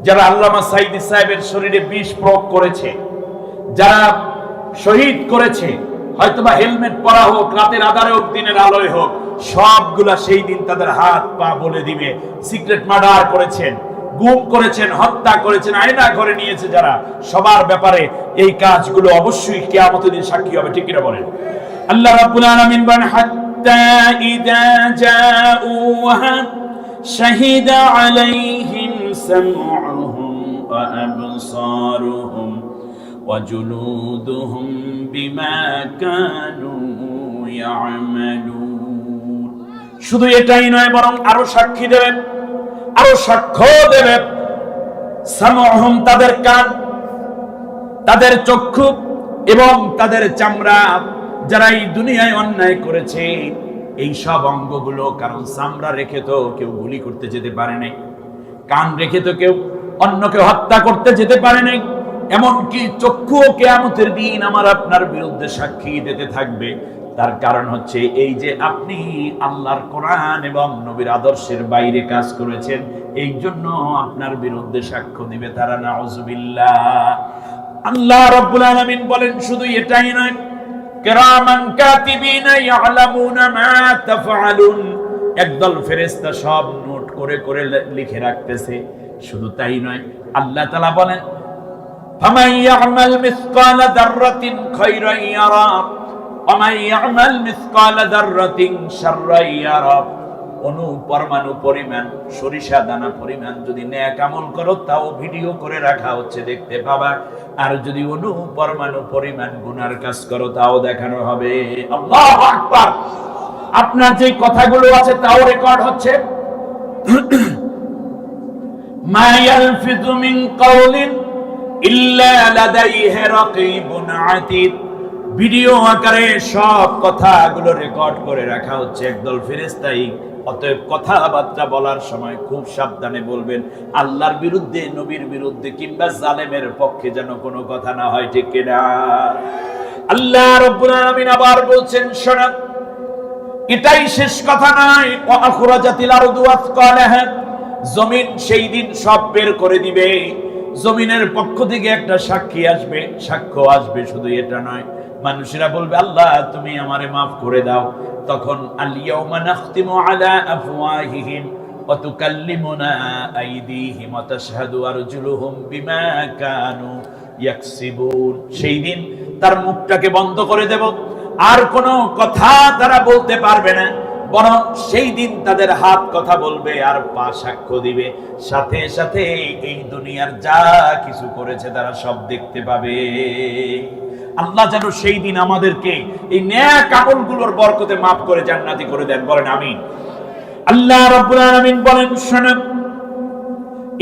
Speaker 1: যারা আল্লামা সাইদি সাহেবের শরীরে বিষ প্রয়োগ করেছে, যারা শহীদ করেছে, হয়তোবা হেলমেট পরা হোক, রাতের আধারে হোক, দিনের আলোয় হোক, সবগুলা সেই দিন তাদের হাত পা বলে দিবে। সিক্রেট মার্ডার করেছেন, গুম করেছেন, হত্যা করেছেন, আয়না করে নিয়েছে যারা, সবার ব্যাপারে এই কাজগুলো অবশ্যই কিয়ামতের দিন সাক্ষী হবে। ঠিক কিনা বলেন? আল্লাহ রাব্বুল আলামিন বলেন হাত্তা ইযা জাউহা শাহিদা আলাইহিম সামউহুম ওয়া আবসারুহুম ওয়া জুলুদুহুম বিমা কানু ইয়ামালুন। শুধু এটাই নয়, বরং আরো সাক্ষী দেবেন, আরো সাক্ষ্য দেবেন। সামউহুম তাদের কান, তাদের চক্ষু এবং তাদের চামড়া, যারা এই দুনিয়ায় অন্যায় করেছে এই সব অঙ্গগুলো, কারণ চামড়া রেখে তো কেউ গুলি করতে যেতে পারে নাই, কান রেখে তো কেউ অন্যকে হত্যা করতে যেতে পারে নাই, এমনকি চক্ষুও কিয়ামতের দিন আমার আপনার বিরুদ্ধে সাক্ষী দিতে থাকবে। তার কারণ হচ্ছে এই যে আপনি আল্লাহর কোরআন এবং নবীর আদর্শের বাইরে কাজ করেছেন, এই জন্য আপনার বিরুদ্ধে সাক্ষ্য দিবে তারা। নাউযুবিল্লাহ। আল্লাহ রাব্বুল আলামিন বলেন শুধু এটাই নয়, কিরামান কাতিবিনা ইয়ালামুনা মা তাফআলুন। একদল ফেরেশতা সব নোট করে করে লিখে রাখতেছে। শুধু তাই নয়, আল্লাহ তাআলা বলেন ফামান ইয়ামাল মিসকালা যাররাতিন খায়রান ইয়ারা ওয়া মান ইয়ামাল মিসকালা যাররাতিন শাররান ইয়ারা। পরমাণু পরিমাণ, সরিষা দানা পরিমাণ যদি নেক আমল করো তাও ভিডিও করে রাখা হচ্ছে, দেখতে পাবা। আর যদি পরমাণু পরিমাণ গুনার কাজ করো তাও দেখানো হবে। আল্লাহু আকবার। আপনার যে কথাগুলো আছে তাও রেকর্ড হচ্ছে। মা ইয়ালফিযু মিন কাওলিন ইল্লা লাদাইহি রাকীবুন আতীদ। ভিডিও আকারে সব কথাগুলো রেকর্ড করে রাখা হচ্ছে একদল ফেরেশতাই। অতএব কথাবার্তা বলার সময় খুব সাবধানে বলবেন, আল্লাহর বিরুদ্ধে, নবীর বিরুদ্ধে কিংবা জালেমের পক্ষে যেন কোনো কথা না হয়। ঠিক কিনা? আল্লাহ রাব্বুল আলামিন আবার বলছেন শোনেন, এটাই শেষ কথা নয়। ওয়া আখরাজাতিল আরদু আসকালাহা। জমিন সেই দিন সব বের করে দিবে। জমিনের পক্ষ থেকে একটা সাক্ষী আসবে, সাক্ষ্য আসবে। শুধু এটা নয়, মানুষেরা বলবে আল্লাহ তুমি আমারে মাফ করে দাও। তখন আল ইয়াউমা নাখতিমু আলা আফওয়াহিহিম ওয়া তুকাল্লিমুনা আইদিহিম ওয়া তাশহাদু আরজুলুহুম বিমা কানু ইয়াকসিবুন। সেই দিন তার মুখটাকে বন্ধ করে দেব, আর কোনো কথা তারা বলতে পারবে না, বরং সেই দিন তাদের হাত কথা বলবে আর পা সাক্ষ্য দিবে। সাথে সাথে এই দুনিয়ার যা কিছু করেছে তারা সব দেখতে পাবে। আল্লাহ যেন সেই দিন আমাদেরকে এই নেক আমলগুলোর বরকতে মাফ করে জান্নাতি করে দেন। বলেন আমিন। আল্লাহ রাব্বুল আলামিন বলেন শুনুন,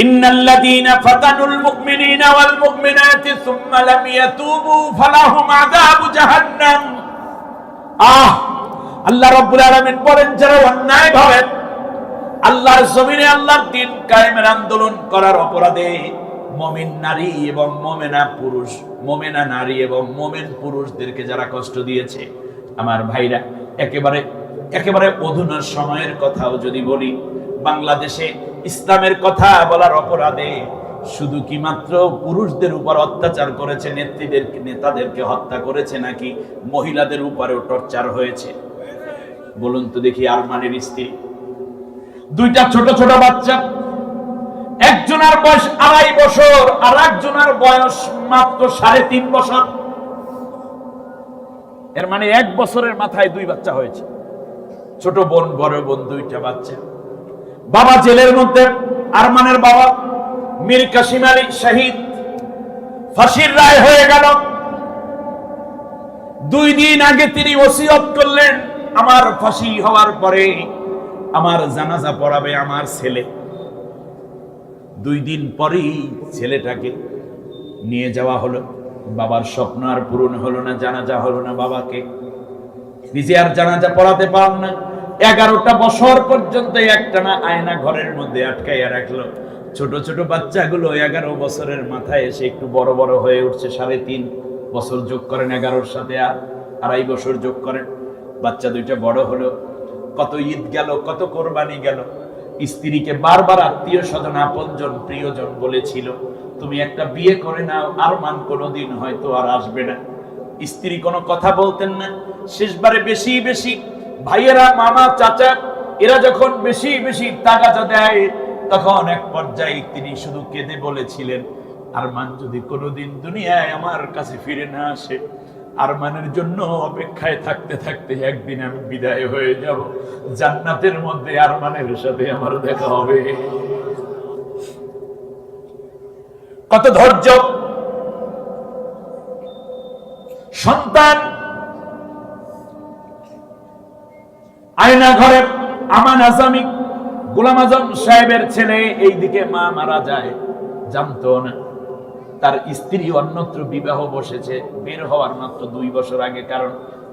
Speaker 1: ইন্নাল্লাযীনা ফাতানুল মুমিনিনা ওয়াল মুমিনাতি সুম্মা লাম ইয়াতুবু ফালাহুম আযাবু জাহান্নাম। আল্লাহ রাব্বুল আলামিন বলেন যারা অন্যায়ভাবে আল্লাহর জমিনে আল্লাহর দ্বীন কায়েমের আন্দোলন করার অপরাধে মুমিন নারী এবং মুমিনা পুরুষ, মুমিনা নারী এবং মুমিন পুরুষদেরকে যারা কষ্ট দিয়েছে, আমার ভাইরা, একেবারে অধুনা সময়ের কথাও যদি বলি, বাংলাদেশে ইসলামের কথা বলার অপরাধে শুধু কি মাত্র পুরুষদের উপর অত্যাচার করেছে, নেতাদেরকে হত্যা করেছে, নাকি মহিলাদের উপরেও টর্চার হয়েছে? বলুন তো দেখি। আরমানের স্ত্রী, দুইটা ছোট ছোট বাচ্চা, একজনের বয়স 2.5 বছর আর একজনের বয়স মাত্র 3.5 বছর। এর মানে 1 বছরের মাথায় 2 বাচ্চা হয়েছে। ছোট বোন, বড় বোন, 2টা বাচ্চা। বাবা জেলের মধ্যে, আরমানের বাবা মীর কাসিম আলী শহীদ, ফাঁসির রায় হয়ে গেল। 2 দিন আগে তিনি ওসিয়ত করলেন, আমার ফাঁসি হওয়ার পরে আমার জানাজা পড়াবে আমার ছেলে। 2 দিন পরেই ছেলেটাকে নিয়ে যাওয়া হলো। বাবার স্বপ্ন আর পূরণ হলো না, জানাজা হলো না, বাবাকে নিজে আর জানাজা পড়াতে পারল না। 11টা বছর পর্যন্ত একটানা আয়না ঘরের মধ্যে আটকাইয়া রাখলো। ছোট ছোট বাচ্চাগুলো 11 বছরের মাথায় এসে একটু বড় বড় হয়ে উঠছে। 3.5 বছর যোগ করেন 11-র সাথে, আর 2.5 বছর যোগ করেন, বাচ্চা 2টা বড় হলো। কত ঈদ গেল, কত কোরবানি গেল। স্ত্রীকে বারবার আত্মীয় স্বজন, আপনজন, প্রিয়জন বলেছিল, তুমি একটা বিয়ে করে নাও, আরমান কোনোদিন হয়তো আর আসবে না। স্ত্রী কোনো কথা বলতেন না। শেষবারে বেশি বেশি ভাইয়েরা, মামা, চাচা এরা যখন বেশি বেশি তাগাদা দেয়, তখন এক পর্যায়ে তিনি শুধু কেঁদে বলেছিলেন, আরমান যদি কোনোদিন দুনিয়ায় আমার কাছে ফিরে না আসে, আরমানের জন্য অপেক্ষায় থাকতে থাকতে একদিন আমি বিদায় হয়ে যাব, জান্নাতের মধ্যে আরমানের সাথে আমার দেখা হবে। কত ধৈর্য! সন্তান আয়না ঘরে আমান আসামি গোলাম আজম সাহেবের ছেলে, এইদিকে মা মারা যায়, জানতো না। তার স্ত্রী অন্যত্র বিবাহ বসেছে, বের হওয়ার মাত্র 2 বছর আগে। কারণ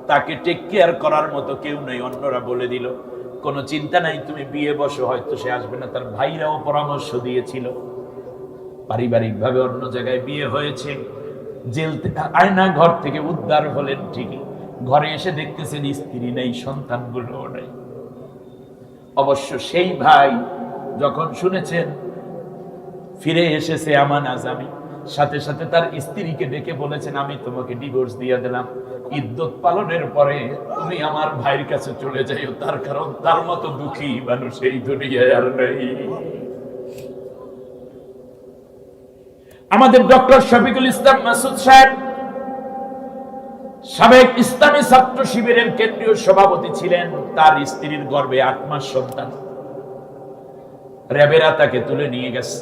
Speaker 1: তাকে টেক কেয়ার করার মতো কেউ নেই। অন্যরা বলে দিল, কোনো চিন্তা নাই, তুমি বিয়ে বসো, হয়তো সে আসবে না। তার ভাইরাও পরামর্শ দিয়েছিল। পারিবারিক ভাবে অন্য জায়গায় বিয়ে হয়েছে। জেল আয়না ঘর থেকে উদ্ধার হলেন ঠিকই, ঘরে এসে দেখতেছেন স্ত্রী নেই, সন্তানগুলো নেই। অবশ্য সেই ভাই যখন শুনেছেন ফিরে এসেছে আমান আজামি, সাথে সাথে তার স্ত্রীকে ডেকে বলেছেন, আমি তোমাকে ডিভোর্স দিয়ে দিলাম, ইদ্যত পালনের পরে তুমি আমার ভাইয়ের কাছে চলে যাইও, তার কারণ তার মতো দুঃখী মানুষ এই দুনিয়ায় আর নেই। আমাদের ডক্টর শফিকুল ইসলাম মাসুদ সাহেব সাবেক ইসলামী ছাত্র শিবিরের কেন্দ্রীয় সভাপতি ছিলেন। তার স্ত্রীর গর্ভে 8 মাস সন্তান। র্যাবেরা তাকে তুলে নিয়ে গেছে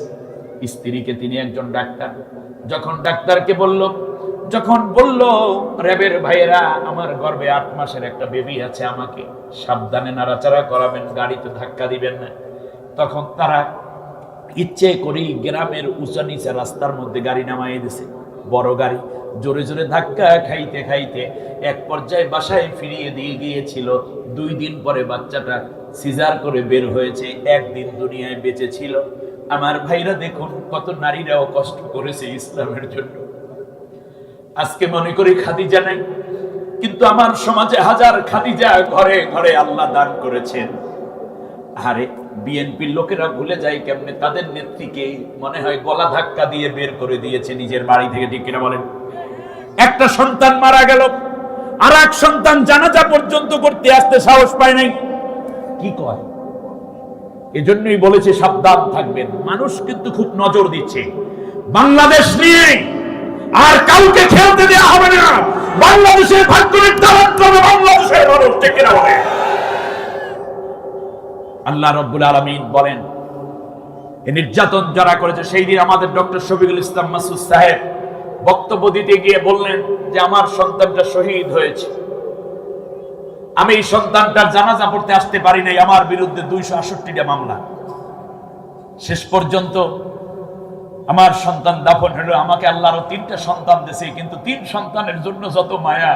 Speaker 1: স্ত্রীকে। তিনি একজন ডাক্তার। যখন ডাক্তারকে যখন বলল র্যাবের ভাইয়েরা, আমার গর্ভে 8 মাসের একটা বেবি আছে, আমাকে সাবধানে নাড়াচাড়া করাবেন, গাড়িতে ধাক্কা দিবেন না, তখন তারা ইচ্ছে করেই গ্রামের উঁচা নিচা রাস্তার মধ্যে গাড়ি নামাই দিছে। বড় গাড়ি জোরে জোরে ধাক্কা খাইতে খাইতে এক পর্যায়ে বাসায় ফিরিয়ে দিয়ে গিয়েছিল। 2 দিন পরে বাচ্চাটা সিজার করে বের হয়েছে, 1 দিন দুনিয়ায় বেঁচে ছিল। আমার ভাইরা দেখুন, কত নারীরাও কষ্ট করেছে ইসলামের জন্য। আজকে মনে করি খাদিজা নাই, কিন্তু আমার সমাজে হাজার খাদিজা ঘরে ঘরে আল্লাহ দান করেছেন। আরে বিএনপির লোকেরা ভুলে যায় কেমনে তাদের নেত্রীকে মনে হয় গলা ধাক্কা দিয়ে বের করে দিয়েছে নিজের বাড়ি থেকে। ঠিক কিনা বলেন? একটা সন্তান মারা গেল, আর এক সন্তান জানাজা পর্যন্ত করতে আসতে সাহস পায় নাই। কি কয়? এজন্যই বলেছে সাবধান থাকবেন। মানুষ কিন্তু খুব নজর দিচ্ছে বাংলাদেশ নিয়ে, আর কাউকে খেলতে দেওয়া হবে না। বাংলাদেশের ভাগ্য নির্ধারণ করবে বাংলাদেশের মানুষ। ঠিক কিনা বলেন? আল্লাহ রাব্বুল আলামিন বলেন, এই নির্যাতন যারা করেছে, সেই দিন আমাদের ডক্টর শফিকুল ইসলাম মাসুদ সাহেব বক্তব্য দিতে গিয়ে বললেন যে আমার সন্তানটা শহীদ হয়েছে, আমি এই সন্তানটার জানাজা পড়তে আসতে পারি নাই, আমার বিরুদ্ধে 268টা মামলা। শেষ পর্যন্ত আমার সন্তান দাফন হলো। আমাকে আল্লাহ আরো 3টা সন্তান দিয়েছে, কিন্তু 3 সন্তানের জন্য যত মায়া,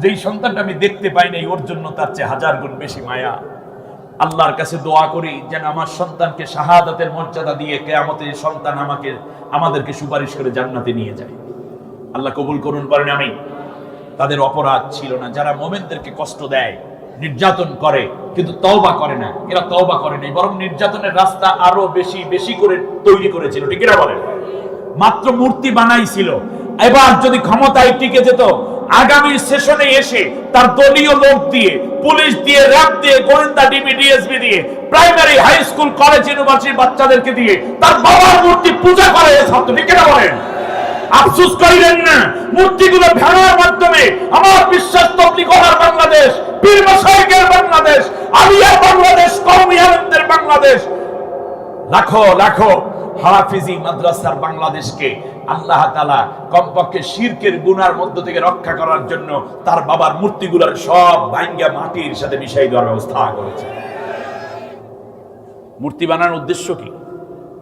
Speaker 1: যেই সন্তানটা আমি দেখতে পাই নাই, ওর জন্য তার চেয়ে 1000 গুণ বেশি মায়া। আল্লাহর কাছে দোয়া করি যেন আমার সন্তানকে শাহাদাতের মর্যাদা দিয়ে কিয়ামতে সন্তান আমাদেরকে সুপারিশ করে জান্নাতে নিয়ে যায়। আল্লাহ কবুল করুন, পারেন আমি। তাদের অপরাধ ছিল না। যারা মুমিনদেরকে কষ্ট দেয়, নির্যাতন করে, কিন্তু তওবা করে না, এরা তওবা করে নাই, বরং নির্যাতনের রাস্তা আরো বেশি বেশি করে তৈরি করেছিল। ঠিক না বলেন? মাত্র মূর্তি বানাইছিল। এবার যদি ক্ষমতায় টিকে যেত, আগামী সেশনে এসে তার দলীয় লোক দিয়ে, পুলিশ দিয়ে, র্যাব দিয়ে, গোয়েন্দা ডিবি ডিএসপি দিয়ে, প্রাইমারি হাই স্কুল কলেজ ইউনিভার্সিটির বাচ্চাদেরকে দিয়ে তার বাবার মূর্তি পূজা করে ছাত্র। ঠিক না বলেন? আফসোস করিলেন না, মূর্তিগুলো ভেঙার মাধ্যমে আমার বিশ্বাস তবলিগ করার বাংলাদেশ, পীর মাশায়েখের বাংলাদেশ, আলিয়ার বাংলাদেশ, কওমি আলেমদের বাংলাদেশ, লাখো লাখো হাফিজি মাদ্রাসার বাংলাদেশকে আল্লাহ তাআলা কমপক্ষে শিরকের গুনার মধ্য থেকে রক্ষা করার জন্য তার বাবার মূর্তিগুলোর সব ভাঙ্গা মাটির সাথে মিশাই দেওয়ার ব্যবস্থা করেছে। মূর্তি বানানোর উদ্দেশ্য কি?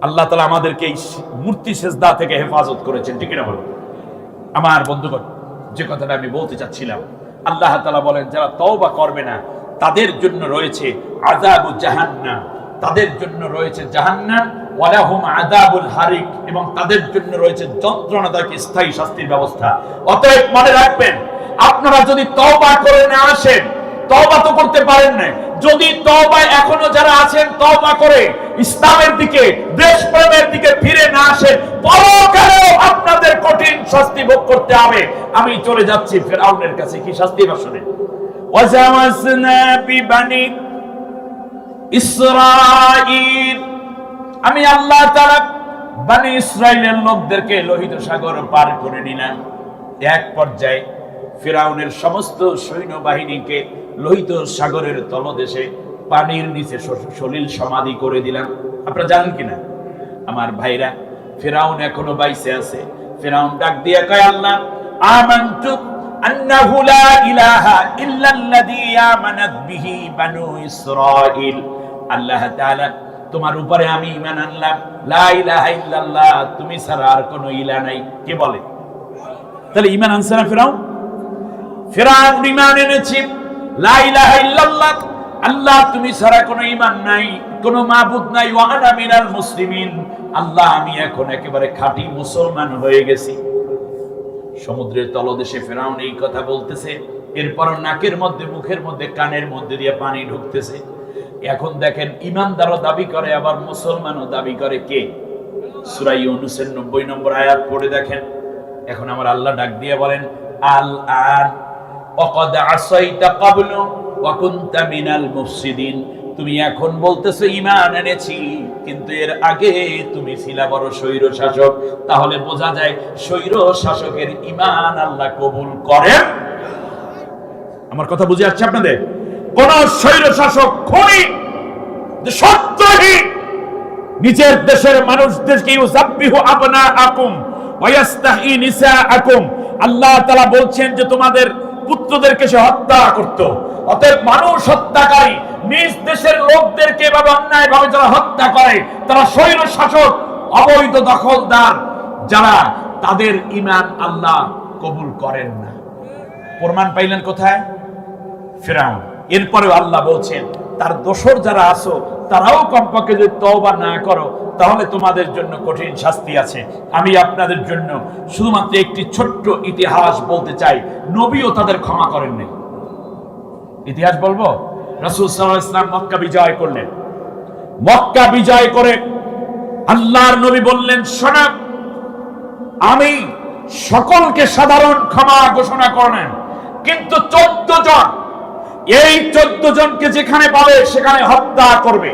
Speaker 1: আল্লাহ তাআলা আমাদেরকে এই মূর্তি সেজদা থেকে হেফাজত করেছেন, ঠিক না বলুন? আমার বন্ধুগণ, যে কথাটা আমি বলতে চাচ্ছিলাম, আল্লাহ তাআলা বলেন যারা তওবা করবে না তাদের জন্য রয়েছে আযাবু জাহান্নাম, তাদের জন্য রয়েছে জাহান্নাম, ওয়ালাহুম আযাবুল হারিক, এবং তাদের জন্য রয়েছে যন্ত্রণাদায়ক স্থায়ী শাস্তির ব্যবস্থা। অতএব মনে রাখবেন, আপনারা যদি তওবা করে না আসেন, তওবা তো করতে পারেন না, যদি তওবায় এখনো যারা আছেন তওবা করে ইসলামের দিকে, দেশপ্রেমের দিকে ফিরে না আসেন, পরকালেও আপনাদের কঠিন শাস্তি ভোগ করতে হবে। আমি চলে যাচ্ছি ফিরআউনের কাছে, কি শাস্তি শুনে। ওয়াজাওয়াজনা বিবানি ইসরাঈল, আমি আল্লাহ তাআলা বনি ইসরাইলের লোকদেরকে লোহিত সাগর পার করে নিলাম। এক পর্যায়ে ফিরআউনের সমস্ত সৈন্যবাহিনীকে লোহিত সাগরের তলদেশে পানির নিচে সলিল সমাধি করে দিলাম। আপনারা জানেন কিনা আমার ভাইরা, ফিরআউন এখনো বাইসে আছে। ফিরআউন ডাক দিয়ে কয়, আল্লাহ আমানতু আন্নাহু লা ইলাহা ইল্লাল্লাযী আমানাত বিহি বানু ইসরাঈল, আল্লাহ তাআলা তোমার উপরে আমি ঈমান আনলাম, লা ইলাহা ইল্লাল্লাহ, তুমি ছাড়া আর কোনো ইলাহ নাই। কে বলে? তাহলে ঈমান আনছে না ফিরআউন? ফিরআউন ঈমান এনেছে লা ইলাহা ইল্লাল্লাহ, আল্লাহ তুমি ছাড়া কোনো ঈমান নাই, কোনো মাবুদ নাই, ওয়া আনা মিনাল মুসলিমিন, আল্লাহ আমি এখন একেবারে খাঁটি মুসলমান হয়ে গেছি। সমুদ্রের তলদেশে ফিরআউন এই কথা বলতেছে, এরপর নাকের মধ্যে, মুখের মধ্যে, কানের মধ্যে দিয়ে পানি ঢুকতেছে। এখন দেখেন, ঈমানদারও দাবি করে আবার মুসলমানও দাবি করে। কে? সূরা ইউনূসের 90 নম্বর আয়াত পড়ে দেখেন। এখন আমার আল্লাহ ডাক দিয়ে বলেন, আল আন ওয়াকাদ আসাইতা ক্বাবলু ওয়া কুনতা মিনাল মুফসিদিন, তুমি এখন বলতেছো ঈমান এনেছি, কিন্তু এর আগে তুমি ছিলা বড় স্বৈর শাসক। তাহলে বোঝা যায় স্বৈর শাসকের ঈমান আল্লাহ কবুল করেন। আমার কথা বুঝে আসছে আপনাদের? কোন স্বৈর শাসক খুনি, সত্যহীন, নিজের দেশের মানুষদেরকে ইউযাব্বিহু আবনাআকুম ওয়া ইস্তাহয়ী নিসাআকুম, আল্লাহ তাআলা বলছেন যে তোমাদের পুত্রদেরকে সে হত্যা করত। অতএব মানুষ হত্যাকারী, নিজ দেশের লোকদেরকে এভাবে অন্যায়ভাবে যারা হত্যা করে, তারা স্বৈর শাসক, অবৈধ দখলদার, যারা তাদের ঈমান আল্লাহ কবুল করেন না। প্রমাণ পাইলেন কোথায়? ফিরআউন। এরপরেও আল্লাহ বলছেন তার দোসর যারা আছো তারাও কমপক্ষে যদি তওবা না করো তাহলে তোমাদের জন্য কঠিন শাস্তি আছে। আমি আপনাদের জন্য শুধুমাত্র একটি ছোট্ট ইতিহাস বলতে চাই, নবীও তাদের ক্ষমা করেন নাই। ইতিহাস বলবো। রাসূল সাল্লাল্লাহু আলাইহি ওয়াসাল্লাম মক্কা বিজয় করলেন। মক্কা বিজয় করে আল্লাহর নবী বললেন, শোনো, আমি সকলকে সাধারণ ক্ষমা ঘোষণা করলেন, কিন্তু 14 জন, এই 14 জনকে যেখানে পাবে সেখানে হত্যা করবে।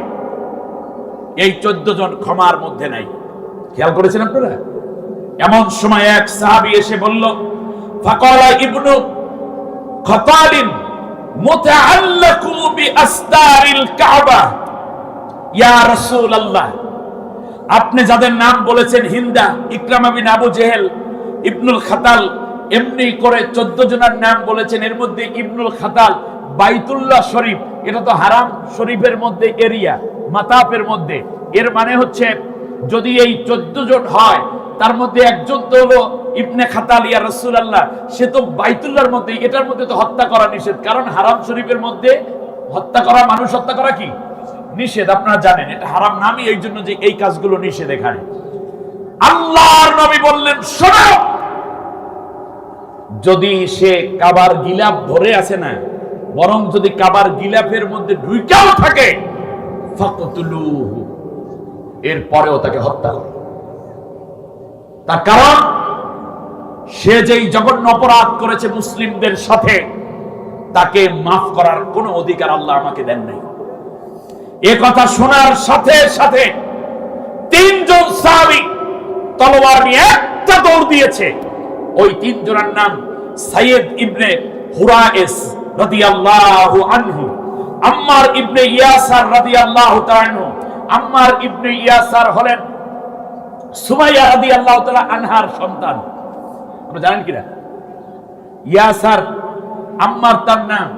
Speaker 1: এই 14 জন ক্ষমার মধ্যে নাই। খেয়াল করেছেন আপনারা? এমন সময় এক সাহাবী এসে বলল, ফাকালা ইবনু খাতালিন মুতাআল্লাকু বিআস্তারিল কাবা, ইয়া রাসূলুল্লাহ, আপনি যাদের নাম বলেছেন হিন্দা, ইকরামা বিন আবু জেহেল, ইবনুল খাতাল, এমনি করে 14 জনের নাম বলেছেন। এর মধ্যে ইবনুল খাতাল বাইতুল্লাহ শরীফ, এটা তো হারাম শরীফের মধ্যে এরিয়া, মাতাফের মধ্যে। এর মানে হচ্ছে যদি এই 14 জন হয় তার মধ্যে একজন তো হলো ইবনে খাতাল, ইয়া রাসূলুল্লাহ, সে তো বাইতুল্লাহর মধ্যে, এটার মধ্যে তো হত্যা করা নিষেধ, কারণ হারাম শরীফের মধ্যে হত্যা করা, মানুষ হত্যা করা কি নিষেধ, আপনারা জানেন। এটা হারাম নামই এই জন্য যে এই কাজগুলো নিষেধ এখানে। আল্লাহর নবী বললেন, শোনো, যদি সে কাবার গিলাফ ধরে আছে না, বরং যদি কাবার গিলাফের মধ্যে ঢুইকাও থাকে, ফাকতুলুহু, এরপরেও তাকে হত্যা করো। তার কারণ সে যেই জঘন্য অপরাধ করেছে মুসলিমদের সাথে, তাকে মাফ করার কোনো অধিকার আল্লাহ আমাকে দেন নাই। এ কথা শোনার সাথে সাথে 3 জন সাহাবী তলোয়ার নিয়ে একটা দৌড় দিয়েছে। ওই 3 জনের নাম সাইয়েদ ইবনে হুরাইস রাদিয়াল্লাহু আনহু, আম্মার ইবনে ইয়াসার রাদিয়াল্লাহু তাআলা আনহু। আম্মার ইবনে ইয়াসার হলেন সুমাইয়া রাদিয়াল্লাহু তাআলা আনহার সন্তান। আপনারা জানেন কিনা? ইয়াসার, আম্মার তার নাম,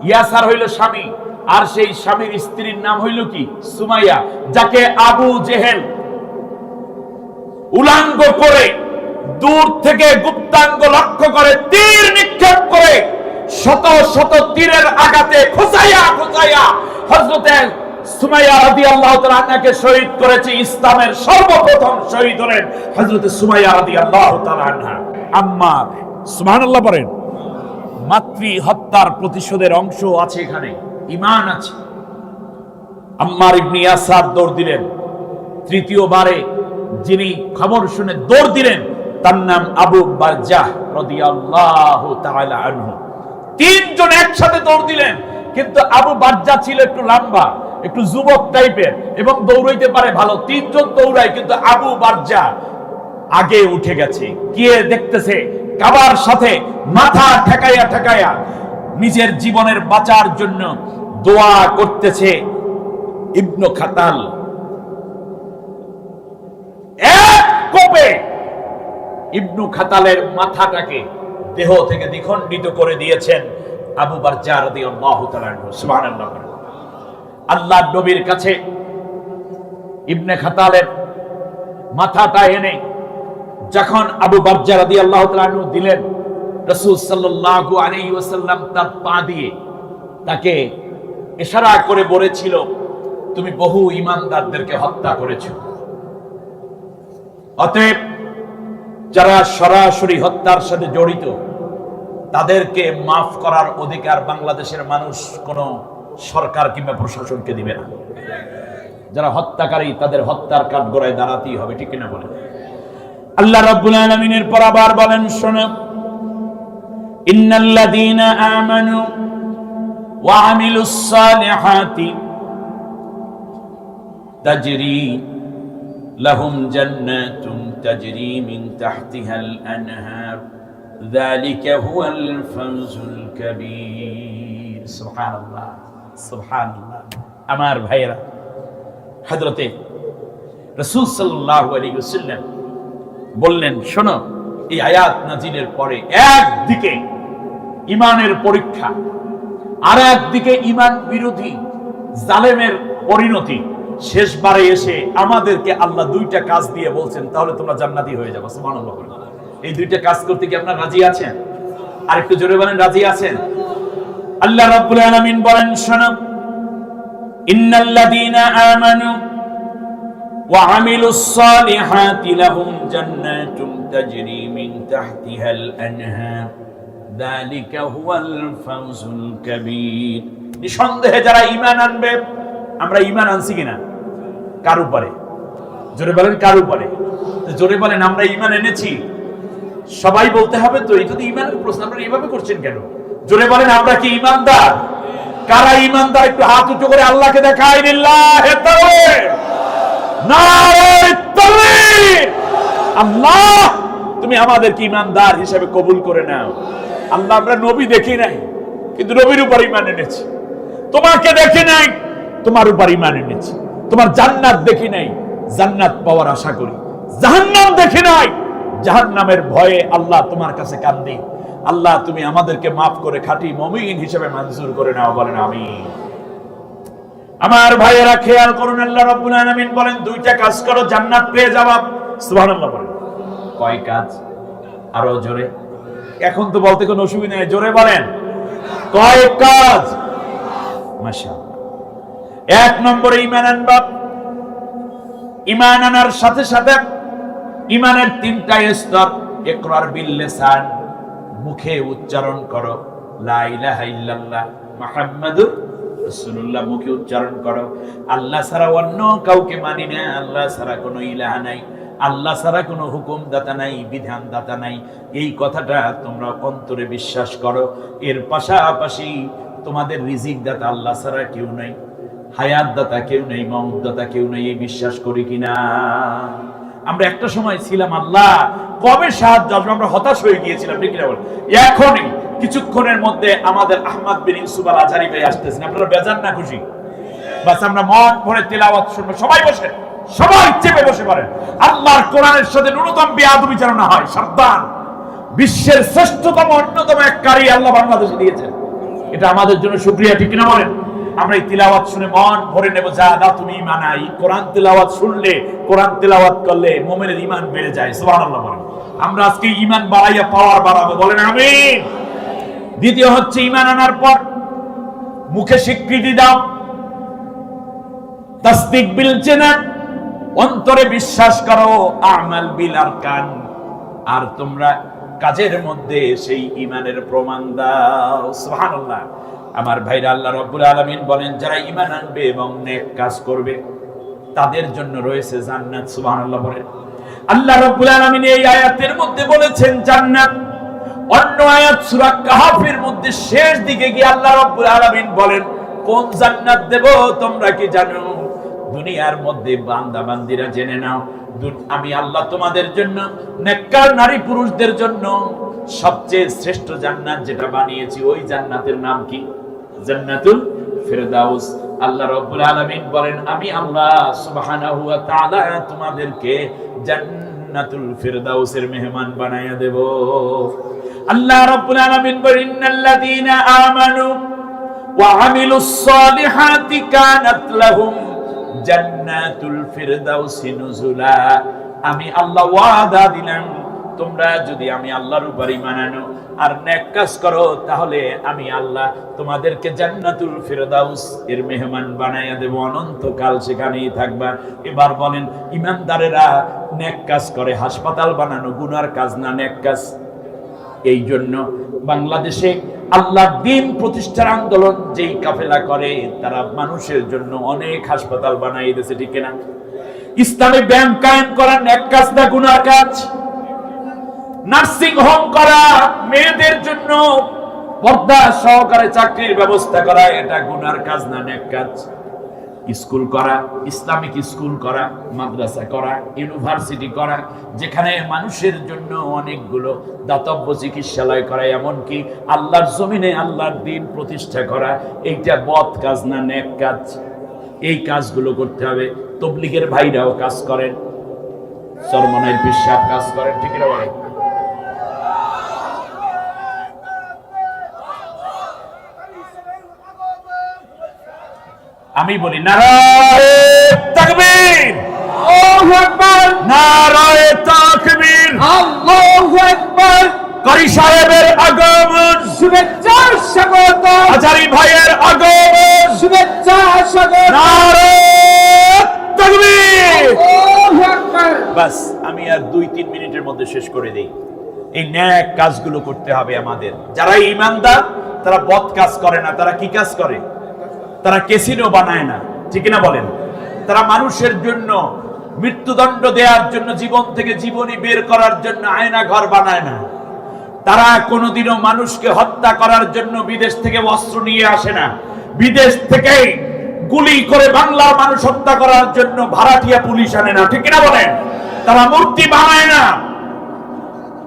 Speaker 1: ইয়াসার হইল স্বামী, আর সেই স্বামীর স্ত্রীর নাম হইল কি? সুমাইয়া, যাকে আবু জেহেল উলাঙ্গ করে দূর থেকে গুপ্তাঙ্গ লক্ষ্য করে তীর নিক্ষেপ করে শত শত তীরের আঘাতে খোঁচাইয়া খোঁচাইয়া হযরতে সুমাইয়া রাদিয়াল্লাহু তাআলা আনহাকে শহীদ করেছে। ইসলামের সর্বপ্রথম শহীদ হলেন হযরতে সুমাইয়া রাদিয়াল্লাহু তাআলা আনহা। আম্মার, সুবহানাল্লাহ পড়েন। মাতৃ হত্যার প্রতিশোধের অংশ আছে এখানে, ঈমান আছে। আম্মার ইবনে ইয়াসার দৌড় দিলেন। তৃতীয়বারে যিনি খবর শুনে দৌড় দিলেন তার নাম আবু বারজাহ রাদিয়াল্লাহু তাআলা আনহু। তিনজন একসাথে দৌড় দিলেন, কিন্তু আবু বারজাহ ছিল একটু লম্বা, একটু যুবক টাইপের এবং দৌড়াইতে পারে ভালো। তিনজন দৌড়ায়, কিন্তু আবু বারজাহ আগে উঠে গেছে। গিয়ে দেখতেছে কাবার সাথে মাথা ঠেকাইয়া ঠেকাইয়া নিজের জীবনের বাঁচার জন্য দোয়া করতেছে ইবনু খাতাল। এক কোপে ইবনু খাতালের মাথাটাকে দেহ থেকে দ্বিখণ্ডিত করে দিয়েছেন আবু বারজাহ রাদিয়াল্লাহু তাআলা আনহু। সুবহানাল্লাহ। আল্লাহর নবীর কাছে ইবনে খাতালের মাথাটা এনে যখন আবু বারজাহ রাদিয়াল্লাহু তাআলা আনহু দিলেন, রাসূল সাল্লাল্লাহু আলাইহি ওয়াসাল্লাম তার পা দিয়ে তাকে ইশারা করে বলেছিল, তুমি বহু ঈমানদারদেরকে হত্যা করেছো। অতএব যারা সরাসরি হত্যার সাথে জড়িত তাদেরকে মাফ করার অধিকার বাংলাদেশের মানুষ কোন সরকার কিংবা প্রশাসনকে দিবে না। যারা হত্যাকারী তাদের হত্যার কাঠগড়ায় দাঁড়াতেই হবে, ঠিক কিনা বলেন? আল্লাহ রাব্বুল আলামিনের পর আবার বলেন, শোনো, ইন্নাল্লাযীনা আমানু ওয়া আমিলুস সালিহাতি তাজরি লাহুম জান্নাতুন তাজরি মিন তাহতিহাল আনহার যালিকা হুয়াল ফাওজুল কাবীর। সুবহানাল্লাহ, সুবহানাল্লাহ। আমার ভাইয়েরা, হযরতে রাসূল সাল্লাল্লাহু আলাইহি ওয়াসাল্লাম বললেন, শোনো, এই আয়াত নাজিলের পরে একদিকে ঈমানের পরীক্ষা, আর একদিকে ঈমান বিরোধী জালেমের পরিণতি, শেষবারে এসে আমাদেরকে আল্লাহ দুইটা কাজ দিয়ে বলছেন, তাহলে তোমরা জান্নাতি হয়ে যাবে। সুবহানাল্লাহ। এই দুইটা কাজ করতে কি আপনারা রাজি আছেন? আর একটু জোরে বলেন, রাজি আছেন? আল্লাহ রাব্বুল আলামিন বলেন, শোনো, ইন্নাল্লাযীনা আমানু ওয়া আমিলুস সালিহাতি লাহুম জান্নাতুন তাজরি মিন তাহতিহাল আনহার যালিকা হুয়াল ফাওজুল কাবীর। নিঃসন্দেহে যারা ঈমান আনবে, আমরা ঈমান আনছি কিনা? কার উপরে? জোরে বলেন, কার উপরে? জোরে বলেন, আমরা ঈমান এনেছি। সবাই বলতে হবে তো, এই যদি ঈমানের প্রশ্ন আপনারা এইভাবে করছেন কেন? জোরে বলেন, আমরা কি ঈমানদার? কারা ঈমানদার একটু হাত উঁচু করে আল্লাহকে দেখাই। লিল্লাহি তাকবীর, নারে তাকবীর। আল্লাহ, তুমি আমাদেরকে ঈমানদার হিসেবে কবুল করে নাও। আল্লাহ, আমরা নবী দেখি নাই, কিন্তু নবীর উপর ঈমান এনেছি। তোমাকে দেখি নাই, তোমার উপর ঈমান এনেছি। তোমার জান্নাত দেখি নাই, জান্নাত পাওয়ার আশা করি। জাহান্নাম দেখি নাই, জাহান্নামের ভয়ে আল্লাহ তোমার কাছে কান্দি। আল্লাহ, তুমি আমাদেরকে মাফ করে খাঁটি মুমিন হিসেবে মঞ্জুর করে নাও। বলেন আমিন। আমার ভাইয়েরা খেয়াল করুন, আল্লাহ রাব্বুল আলামিন বলেন, দুইটা কাজ করো, জান্নাত পেয়ে যাবা। সুবহানাল্লাহ বলেন। কয় কাজ? আরো জোরে। এখন তো বলতে কোনো অসুবিধা নেই, জোরে বলেন, কয় কাজ? মাশাআল্লাহ। এক নম্বরে ঈমান আনবা। ঈমান আনার সাথে সাথে ঈমানের তিনটা স্তর। ইকরার বিল লিসান, মুখে উচ্চারণ করো লা ইলাহা ইল্লাল্লাহ মুহাম্মাদুর রাসূলুল্লাহ, মুখে উচ্চারণ করো আল্লাহ ছাড়া অন্য কাউকে মানি না, আল্লাহ ছাড়া কোনো ইলাহা নাই, আল্লাহ ছাড়া কোনো হুকুমদাতা নাই, বিধানদাতা নাই। এই কথাটা তোমরা অন্তরে বিশ্বাস করো। এর পাশাপাশি তোমাদের রিজিক দাতা আল্লাহ ছাড়া কেউ নাই, হায়াত দাতা কেউ নেই, মউত দাতা কেউ নেই। এই বিশ্বাস করি কিনা? আমরা একটা সময় ছিলাম আল্লাহ কবে সাহায্য আসবে, আমরা হতাশ হয়ে গিয়েছিলাম, ঠিক কিনা বল? এখনই কিছুক্ষণের মধ্যে আমাদের আহমদ বিন ইউসুফ আল আজহারি ভাই আসতেছেন। আপনারা বেজান না খুশি? বাস আমরা মন ভরে তেলাওয়াত শুনবো। সবাই বসেন, সবাই চেপে বসে পড়েন। আল্লাহর কোরআনের সাথে ন্যূনতম বেয়াদবি যেন না হয়, সাবধান। বিশ্বের শ্রেষ্ঠতম অন্যতম এক কারি আল্লাহ বাংলাদেশে দিয়েছেন, এটা আমাদের জন্য শুকরিয়া, ঠিক না বলেন? আমরা এই তিলাওয়াত শুনে মন ভরে নেব, যা দা তুমি ঈমান আই। কোরআন তিলাওয়াত শুনলে, কোরআন তিলাওয়াত করলে মুমিনের ঈমান বেড়ে যায়, সুবহানাল্লাহ বলেন। আমরা আজকে ঈমান বাড়াইয়া পাওয়ার বাড়াবো, বলেন আমিন। দ্বিতীয় হচ্ছে ঈমান আনার পর মুখে স্বীকৃতি দাও, তাসদিক বিল জানান, অন্তরে বিশ্বাস করো, আমাল বিল আরকান, আর তোমরা কাজের মধ্যে সেই ঈমানের প্রমাণ দাও, সুবহানাল্লাহ। আমার ভাইরা, আল্লাহ রাব্বুল আলামিন বলেন যারা ঈমান আনবে এবং নেক কাজ করবে তাদের জন্য রয়েছে জান্নাত, সুবহানাল্লাহ বলেন। আল্লাহ রাব্বুল আলামিন এই আয়াতের মধ্যে বলেছেন জান্নাত। অন্য আয়াত সূরা কাহফের মধ্যে শেষ দিকে গিয়ে আল্লাহ রাব্বুল আলামিন বলেন কোন জান্নাত দেব তোমরা কি জানো? দুনিয়ার মধ্যে বান্দা বান্দিরা জেনে নাও, আমি আল্লাহ তোমাদের জন্য, নেককার নারী পুরুষদের জন্য সবচেয়ে শ্রেষ্ঠ জান্নাত যেটা বানিয়েছি, ওই জান্নাতের নাম কি? জান্নাতুল ফিরদাউস। আল্লাহ রাব্বুল আলামিন বলেন আমি আল্লাহ সুবহানাহু ওয়া তাআলা তোমাদেরকে জান্নাতুল ফিরদাউসের মেহমান বানায়া দেব। আল্লাহ রাব্বুল আলামিন বলেন ইন্নাল্লাযীনা আমানু ওয়া আমিলুস সালিহাতি কানাত লাহুম জান্নাতুল ফিরদাউসি নুজুলা। আমি আল্লাহ ওয়াদা দিলাম তোমরা যদি আমি আল্লাহর উপর ঈমান আনো আর নেক কাজ করো তাহলে আমি আল্লাহ তোমাদেরকে জান্নাতুল ফিরদাউস এর মেহমান বানায়া দেব, অনন্তকাল সেখানেই থাকবা। এবার বলেন ঈমানদারেরা নেক কাজ করে, হাসপাতাল বানানো গুনার কাজ না, নেক কাজ। এই জন্য বাংলাদেশে আল্লাহর দ্বীন প্রতিষ্ঠার আন্দোলন যেই কাফেলা করে তারা মানুষের জন্য অনেক হাসপাতাল বানাই দিয়েছে, ঠিক না? ইসলামী ব্যাংক কায়েম করা নেক কাজ না গুনার কাজ? নার্সিং হোম করা, মেয়েদের জন্য পর্দা সহকারে চাকরির ব্যবস্থা করা, এটা গুনার কাজ না নেক কাজ? স্কুল করা, ইসলামিক স্কুল করা, মাদ্রাসা করা, ইউনিভার্সিটি করা, যেখানে মানুষের জন্য অনেকগুলো দাতব্য চিকিৎসালয় করা, এমনকি আল্লাহর জমিনে আল্লাহর দ্বীন প্রতিষ্ঠা করা, এইটা বদ কাজ না নেক কাজ? এই কাজগুলো করতে হবে। তবলিগের ভাইরাও কাজ করেন, চরমনাইর পীর সাহেব কাজ করেন, ঠিক না বলেন? আমি বলি নারায়ে তাকবীর, আল্লাহু আকবার, নারায়ে তাকবীর, আল্লাহু আকবার। কারি সাহেবের আগমন, শুভেচ্ছা স্বাগত। আজারি ভাইয়ের আগমন, শুভেচ্ছা স্বাগত। নারায়ে তাকবীর, আল্লাহু আকবার। বাস আমি আর 2-3 মিনিটের মধ্যে শেষ করে দেই। এই নেক কাজগুলো করতে হবে আমাদের। যারা ঈমানদার তারা বদ কাজ করে না, তারা কি কাজ করে? তারা ক্যাসিনো বানায় না, ঠিক না বলেন? তারা মানুষের জন্য মৃত্যুদণ্ড দেওয়ার জন্য, জীবন থেকে জীবনী বের করার জন্য আয়না ঘর বানায় না। তারা কোনোদিনও মানুষকে হত্যা করার জন্য বিদেশ থেকে অস্ত্র নিয়ে আসে না। বিদেশ থেকে গুলি করে বাংলার মানুষ হত্যা করার জন্য ভাড়াটিয়া পুলিশ আনে না, ঠিক না বলেন? তারা মূর্তি বানায় না,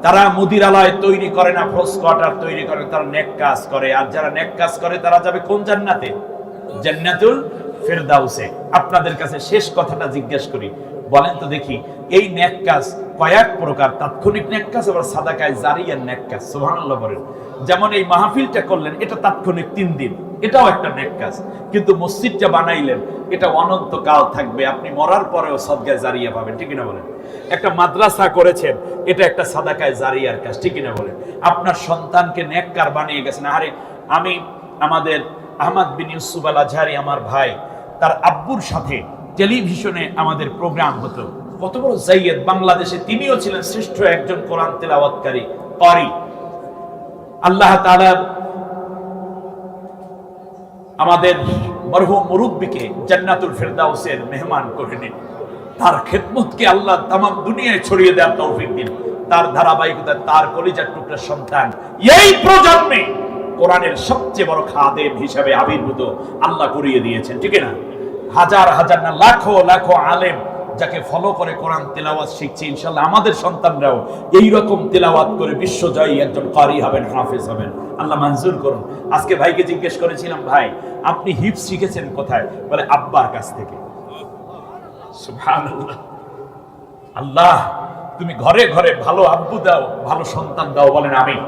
Speaker 1: তারা মুদিরালয় তৈরি করে না, ফোর্স কোয়ার্টার তৈরি করে, তারা নেক কাজ করে। আর যারা নেক কাজ করে তারা যাবে কোন জান্নাতে? জান্নাতুল ফিরদাউসে। আপনাদের কাছে শেষ কথাটা জিজ্ঞেস করি, বলেন তো দেখি এই নেক কাজ কয়েক প্রকার? তাৎক্ষণিক নেক কাজ, আবার সাদাকায়ে জারিয়ার নেক কাজ, সুবহানাল্লাহ বলেন। যেমন এই মাহফিলটা করলেন, এটা তাৎক্ষণিক 3 দিন, এটাও একটা নেক কাজ। কিন্তু মসজিদটা বানাইলেন, এটা অনন্তকাল থাকবে, আপনি মরার পরেও সাদকায়ে জারিয়া পাবেন, ঠিক না বলেন? একটা মাদ্রাসা করেছেন, এটা একটা সাদাকায়ে জারিয়ার কাজ, ঠিক না বলেন? আপনার সন্তানকে নেককার বানিয়ে গেছেন। আরে আমি আমাদের আহমদ বিন ইউসুফ আল আজহারি আমার ভাই, তার আব্বুর সাথে টেলিভিশনে আমাদের প্রোগ্রাম হতো। কত বড় জাইয়েদ বাংলাদেশে, তিনিও ছিলেন শ্রেষ্ঠ একজন কোরআন তেলাওয়াতকারী ক্বারি। আল্লাহ তাআলা আমাদের মরহুম মুরব্বিকে জান্নাতুল ফিরদাউসের মেহমান করে নিন। তার খেদমতকে আল্লাহ তামাম দুনিয়ায় ছড়িয়ে দেওয়ার তৌফিক দিন। তার ধারাবাহিকতা, তার কলিজার টুকরা সন্তান এই প্রজন্মে কোরআনের সবচেয়ে বড় খাদেম হিসাবে আবির্ভূত আল্লাহ করিয়ে দিয়েছেন, ঠিক না? হাজার হাজার না লাখো লাখো আলেম যাকে ফলো করে কোরআন তেলাওয়াত শিখছে। ইনশাআল্লাহ আমাদের সন্তানরাও এই রকম তেলাওয়াত করে বিশ্বজয়ী একজন ক্বারি হবেন, হাফেজ হবেন। আল্লাহ মঞ্জুর করুন। আজকে ভাইকে জিজ্ঞেস করেছিলাম, ভাই আপনি হিফজ শিখেছেন কোথায়? বলে আব্বার কাছ থেকে। সুবহানাল্লাহ। আল্লাহ তুমি ঘরে ঘরে ভালো আব্বু দাও, ভালো সন্তান দাও, বলেন আমিন।